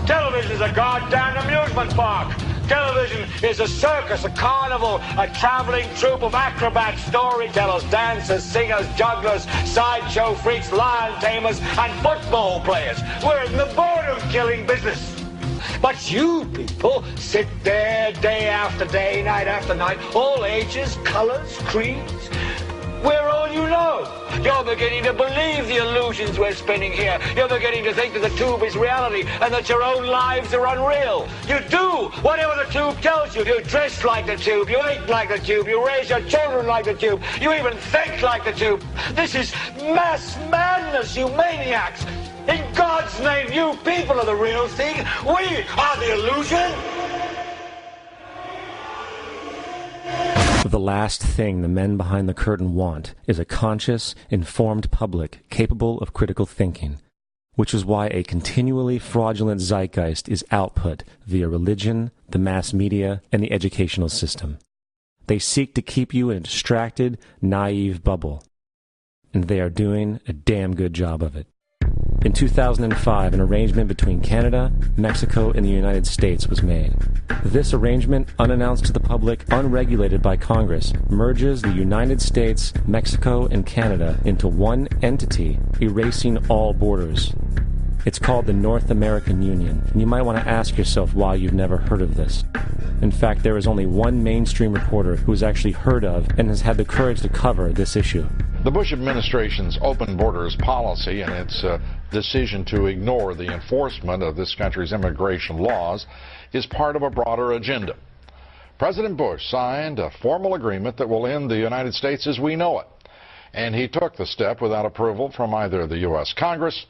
Television is a goddamn amusement park. Television is a circus, a carnival, a traveling troupe of acrobats, storytellers, dancers, singers, jugglers, sideshow freaks, lion tamers, and football players. We're in the boredom-killing business. But you people sit there day after day, night after night, all ages, colors, creeds. We're all you know. You're beginning to believe the illusions we're spinning here. You're beginning to think that the tube is reality and that your own lives are unreal. You do whatever the tube tells you. You dress like the tube. You eat like the tube. You raise your children like the tube. You even think like the tube. This is mass madness, you maniacs. In God's name, you people are the real thing. We are the illusion. The last thing the men behind the curtain want is a conscious, informed public capable of critical thinking, which is why a continually fraudulent zeitgeist is output via religion, the mass media, and the educational system. They seek to keep you in a distracted, naive bubble, and they are doing a damn good job of it. In 2005, an arrangement between Canada, Mexico, and the United States was made. This arrangement, unannounced to the public, unregulated by Congress, merges the United States, Mexico, and Canada into one entity, erasing all borders. It's called the North American Union, and you might want to ask yourself why you've never heard of this. In fact, there is only one mainstream reporter who has actually heard of and has had the courage to cover this issue. The Bush administration's open borders policy and its decision to ignore the enforcement of this country's immigration laws is part of a broader agenda. President Bush signed a formal agreement that will end the United States as we know it, and he took the step without approval from either the U.S. Congress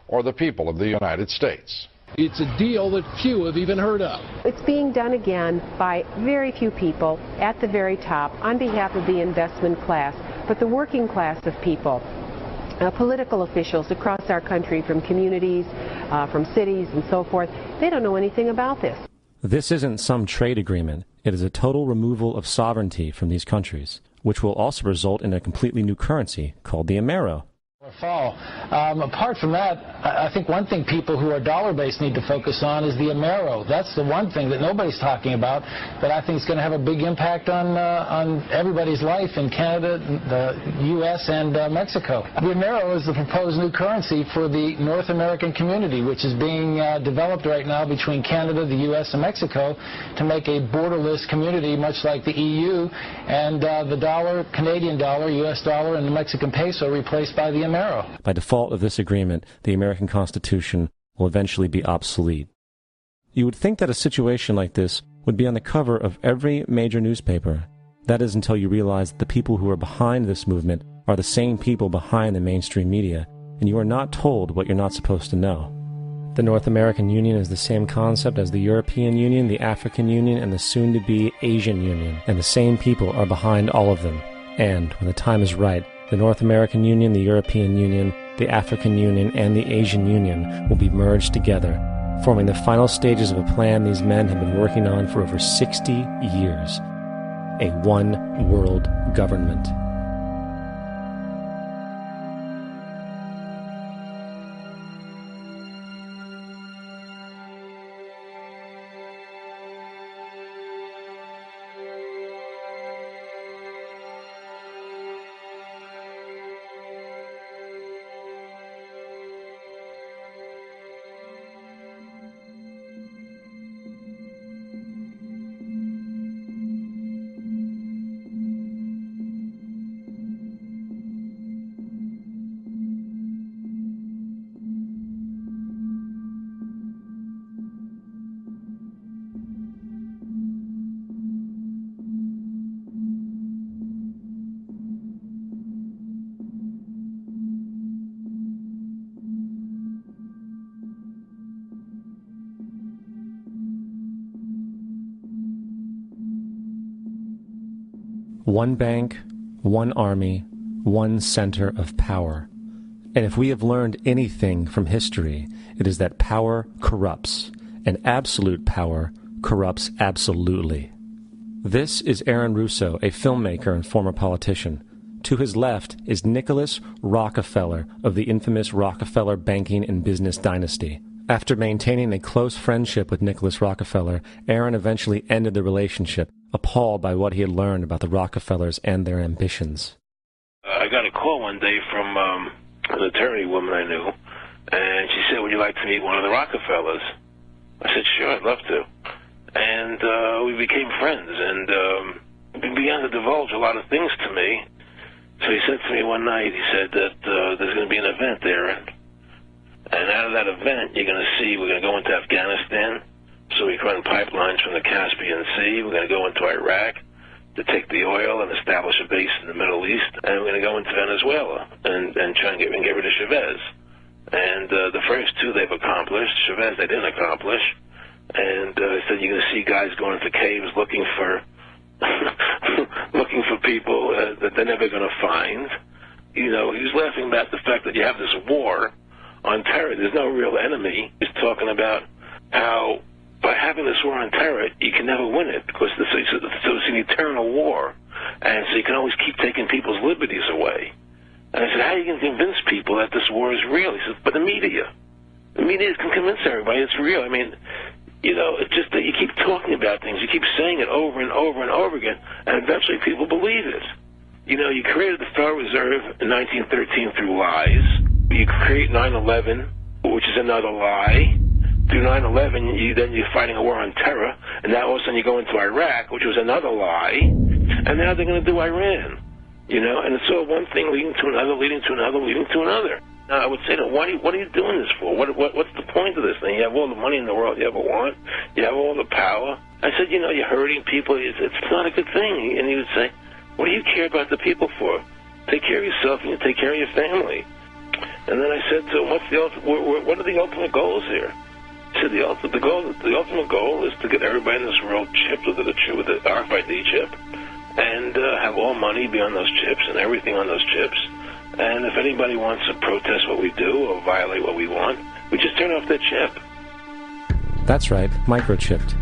or the people of the United States. It's a deal that few have even heard of. It's being done again by very few people at the very top on behalf of the investment class, but the working class of people, political officials across our country, from communities, from cities and so forth, they don't know anything about this. This isn't some trade agreement. It is a total removal of sovereignty from these countries, which will also result in a completely new currency called the Amero. Fall. Apart from that, I think one thing people who are dollar-based need to focus on is the Amero. That's the one thing that nobody's talking about that I think is going to have a big impact on everybody's life in Canada, the U.S., and Mexico. The Amero is the proposed new currency for the North American community, which is being developed right now between Canada, the U.S., and Mexico to make a borderless community, much like the EU, and the dollar, Canadian dollar, U.S. dollar, and the Mexican peso replaced by the Amero. By default of this agreement, the American Constitution will eventually be obsolete. You would think that a situation like this would be on the cover of every major newspaper. That is until you realize that the people who are behind this movement are the same people behind the mainstream media, and you are not told what you're not supposed to know. The North American Union is the same concept as the European Union, the African Union, and the soon-to-be Asian Union, and the same people are behind all of them. And, when the time is right, the North American Union, the European Union, the African Union, and the Asian Union will be merged together, forming the final stages of a plan these men have been working on for over 60 years. A one-world government. One bank, one army, one center of power. And if we have learned anything from history, it is that power corrupts, and absolute power corrupts absolutely. This is Aaron Russo, a filmmaker and former politician. To his left is Nicholas Rockefeller of the infamous Rockefeller banking and business dynasty. After maintaining a close friendship with Nicholas Rockefeller, Aaron eventually ended the relationship, appalled by what he had learned about the Rockefellers and their ambitions. I got a call one day from an attorney woman I knew, and she said, "Would you like to meet one of the Rockefellers?" I said, "Sure, I'd love to." And we became friends, and he began to divulge a lot of things to me. So he said to me one night, he said that there's going to be an event there, and out of that event, you're going to see we're going to go into Afghanistan, so we can run pipelines from the Caspian Sea. We're going to go into Iraq to take the oil and establish a base in the Middle East, and we're going to go into Venezuela and try and get rid of Chavez. And the first two they've accomplished. Chavez they didn't accomplish. And he said you're going to see guys going into caves looking for looking for people that they're never going to find. You know, he was laughing about the fact that you have this war on terror. There's no real enemy. He's talking about how by having this war on terror, you can never win it because it's an eternal war. And so you can always keep taking people's liberties away. And I said, how are you going to convince people that this war is real? He said, but the media. The media can convince everybody it's real. I mean, you know, it's just that you keep talking about things. You keep saying it over and over and over again, and eventually people believe it. You know, you created the Federal Reserve in 1913 through lies. You create 9/11, which is another lie. Through 9/11, then you're fighting a war on terror, and now all of a sudden you go into Iraq, which was another lie, and now they're going to do Iran. You know, and it's all one thing leading to another, leading to another, leading to another. Now, I would say, what are you doing this for? What's the point of this thing? You have all the money in the world you ever want. You have all the power. I said, you know, you're hurting people. It's not a good thing. And he would say, what do you care about the people for? Take care of yourself and you take care of your family. And then I said to him, what are the ultimate goals here? He said, the ultimate goal is to get everybody in this world chipped with the RFID chip and have all money be on those chips and everything on those chips. And if anybody wants to protest what we do or violate what we want, we just turn off their chip. That's right, microchipped.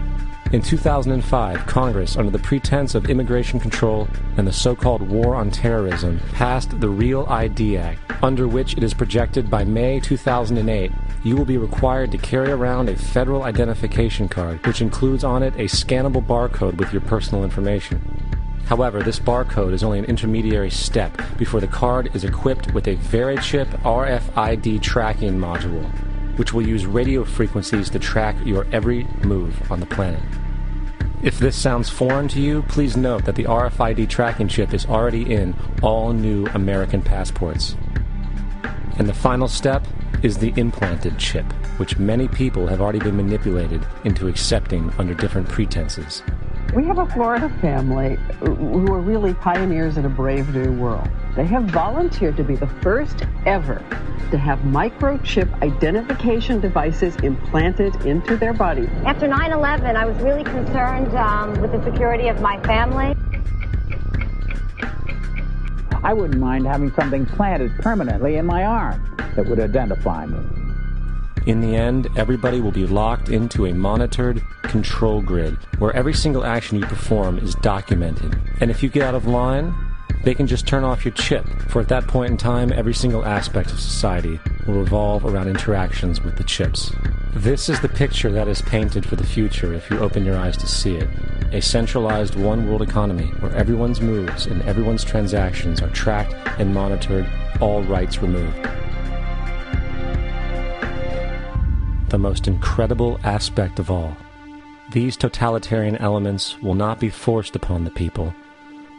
In 2005, Congress, under the pretense of immigration control and the so-called war on terrorism, passed the REAL ID Act, under which it is projected by May 2008, you will be required to carry around a federal identification card, which includes on it a scannable barcode with your personal information. However, this barcode is only an intermediary step before the card is equipped with a VeriChip RFID tracking module, which will use radio frequencies to track your every move on the planet. If this sounds foreign to you, please note that the RFID tracking chip is already in all new American passports. And the final step is the implanted chip, which many people have already been manipulated into accepting under different pretenses. We have a Florida family who are really pioneers in a brave new world. They have volunteered to be the first ever to have microchip identification devices implanted into their body. After 9/11, I was really concerned with the security of my family. I wouldn't mind having something planted permanently in my arm that would identify me. In the end, everybody will be locked into a monitored control grid where every single action you perform is documented. And if you get out of line, they can just turn off your chip, for at that point in time, every single aspect of society will revolve around interactions with the chips. This is the picture that is painted for the future if you open your eyes to see it. A centralized one-world economy where everyone's moves and everyone's transactions are tracked and monitored, all rights removed. The most incredible aspect of all. These totalitarian elements will not be forced upon the people.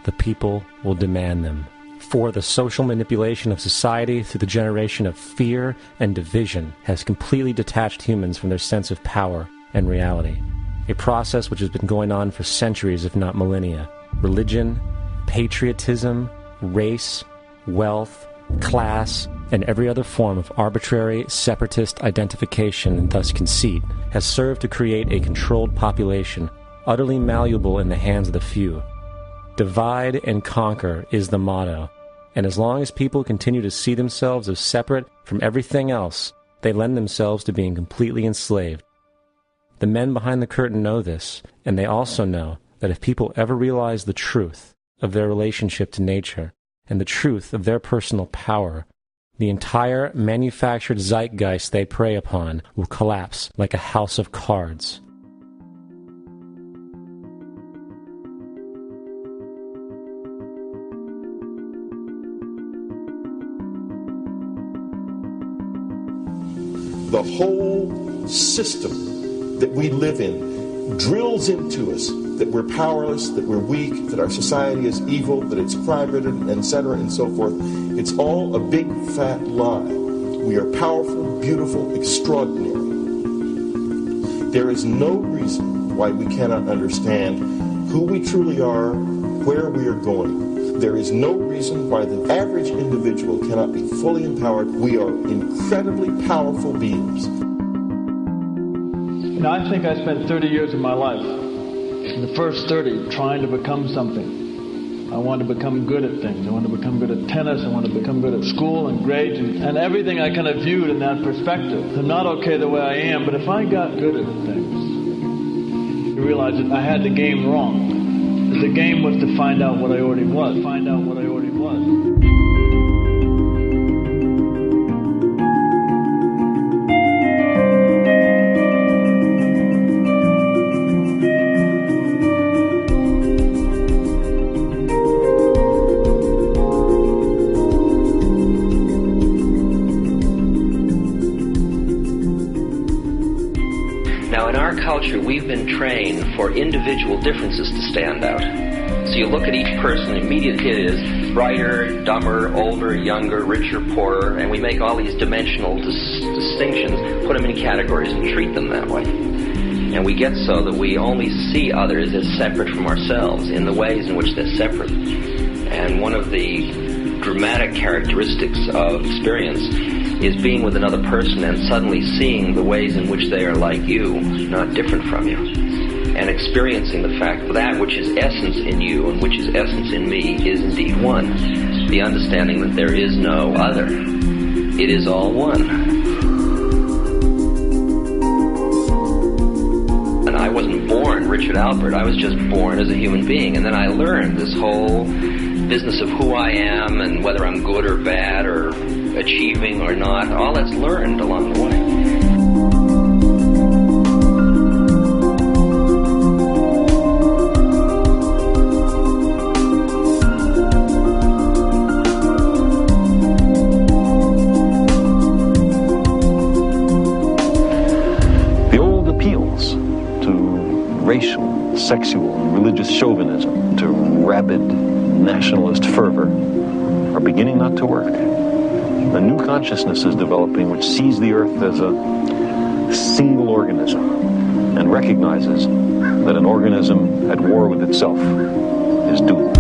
The people will demand them. For the social manipulation of society through the generation of fear and division has completely detached humans from their sense of power and reality. A process which has been going on for centuries, if not millennia. Religion, patriotism, race, wealth, class, and every other form of arbitrary, separatist identification and thus conceit has served to create a controlled population, utterly malleable in the hands of the few. Divide and conquer is the motto, and as long as people continue to see themselves as separate from everything else, they lend themselves to being completely enslaved. The men behind the curtain know this, and they also know that if people ever realize the truth of their relationship to nature and the truth of their personal power, the entire manufactured zeitgeist they prey upon will collapse like a house of cards. The whole system that we live in drills into us that we're powerless, that we're weak, that our society is evil, that it's crime-ridden, etc., and so forth. It's all a big, fat lie. We are powerful, beautiful, extraordinary. There is no reason why we cannot understand who we truly are, where we are going. There is no reason why the average individual cannot be fully empowered. We are incredibly powerful beings. You know, I think I spent 30 years of my life, in the first 30, trying to become something. I wanted to become good at things. I wanted to become good at tennis. I wanted to become good at school and grades and everything I kind of viewed in that perspective. I'm not okay the way I am, but if I got good at things, I realized that I had the game wrong. The game was to find out what I already was. Find out what I already was. Now, in our culture, we've been trained for individual differences to stand out. So you look at each person, immediate hit is brighter, dumber, older, younger, richer, poorer, and we make all these dimensional distinctions, put them in categories and treat them that way. And we get so that we only see others as separate from ourselves in the ways in which they're separate. And one of the dramatic characteristics of experience is being with another person and suddenly seeing the ways in which they are like you, not different from you. And experiencing the fact that that which is essence in you and which is essence in me is indeed one. The understanding that there is no other. It is all one. And I wasn't born Richard Alpert. I was just born as a human being. And then I learned this whole business of who I am and whether I'm good or bad or achieving or not. All that's learned along the way. Racial, sexual, and religious chauvinism to rabid nationalist fervor are beginning not to work. A new consciousness is developing which sees the earth as a single organism and recognizes that an organism at war with itself is doomed.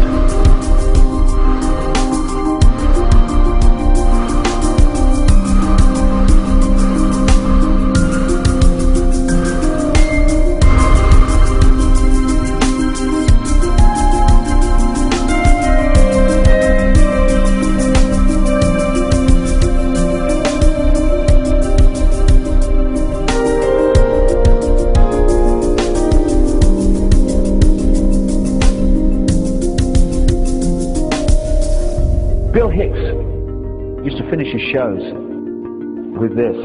Finish his shows with this.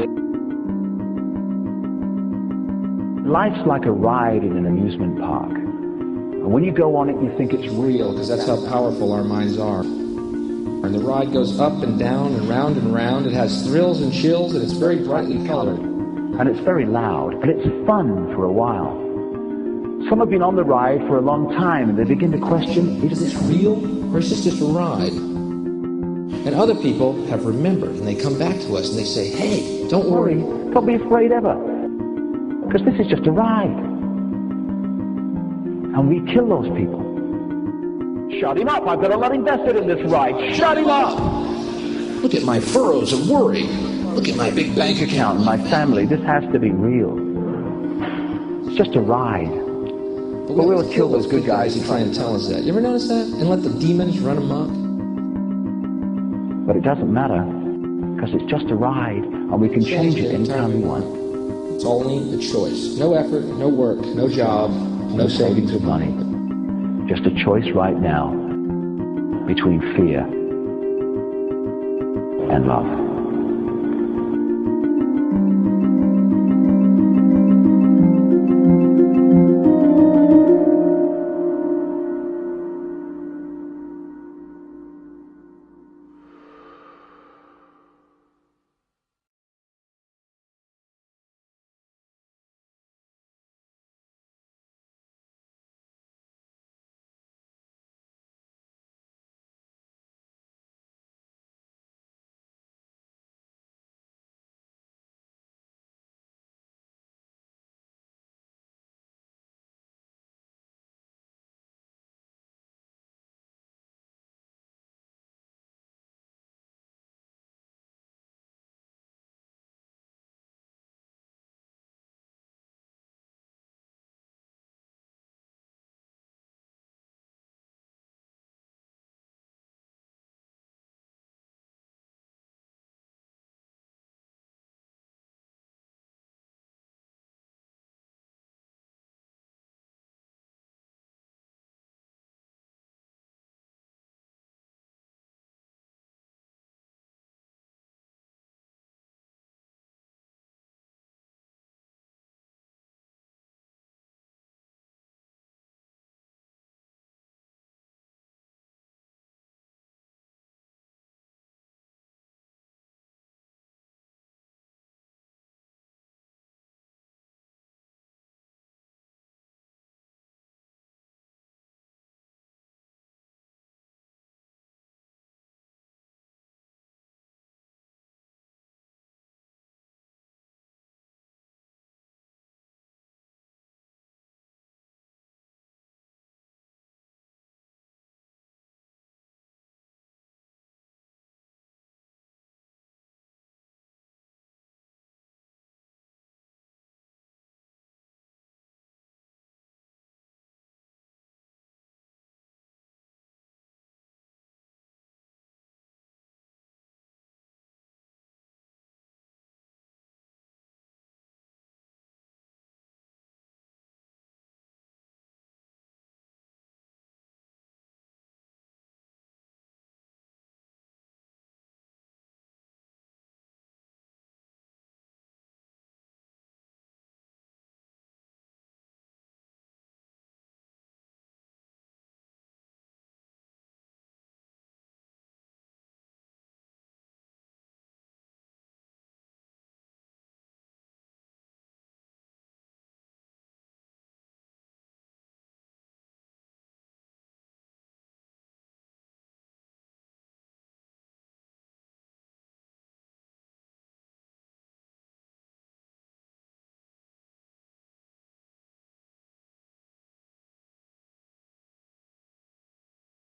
Life's like a ride in an amusement park. And when you go on it, you think it's real, because that's how powerful our minds are. And the ride goes up and down and round and round. It has thrills and chills, and it's very brightly colored. And it's very loud, but it's fun for a while. Some have been on the ride for a long time, and they begin to question, is this real, or is this just a ride? And other people have remembered, and they come back to us and they say, hey, don't worry. Don't be afraid ever, because this is just a ride. And we kill those people. Shut him up. I've got a lot invested in this ride. Shut him up. Look at my furrows of worry. Look at my big bank account. My family. This has to be real. It's just a ride. But we'll kill those good guys who try and tell us that. You ever notice that? And let the demons run amok? But it doesn't matter, because it's just a ride, and we can change it anytime we want. It's only a choice. No effort, no work, no job, no savings of money. Just a choice right now between fear and love.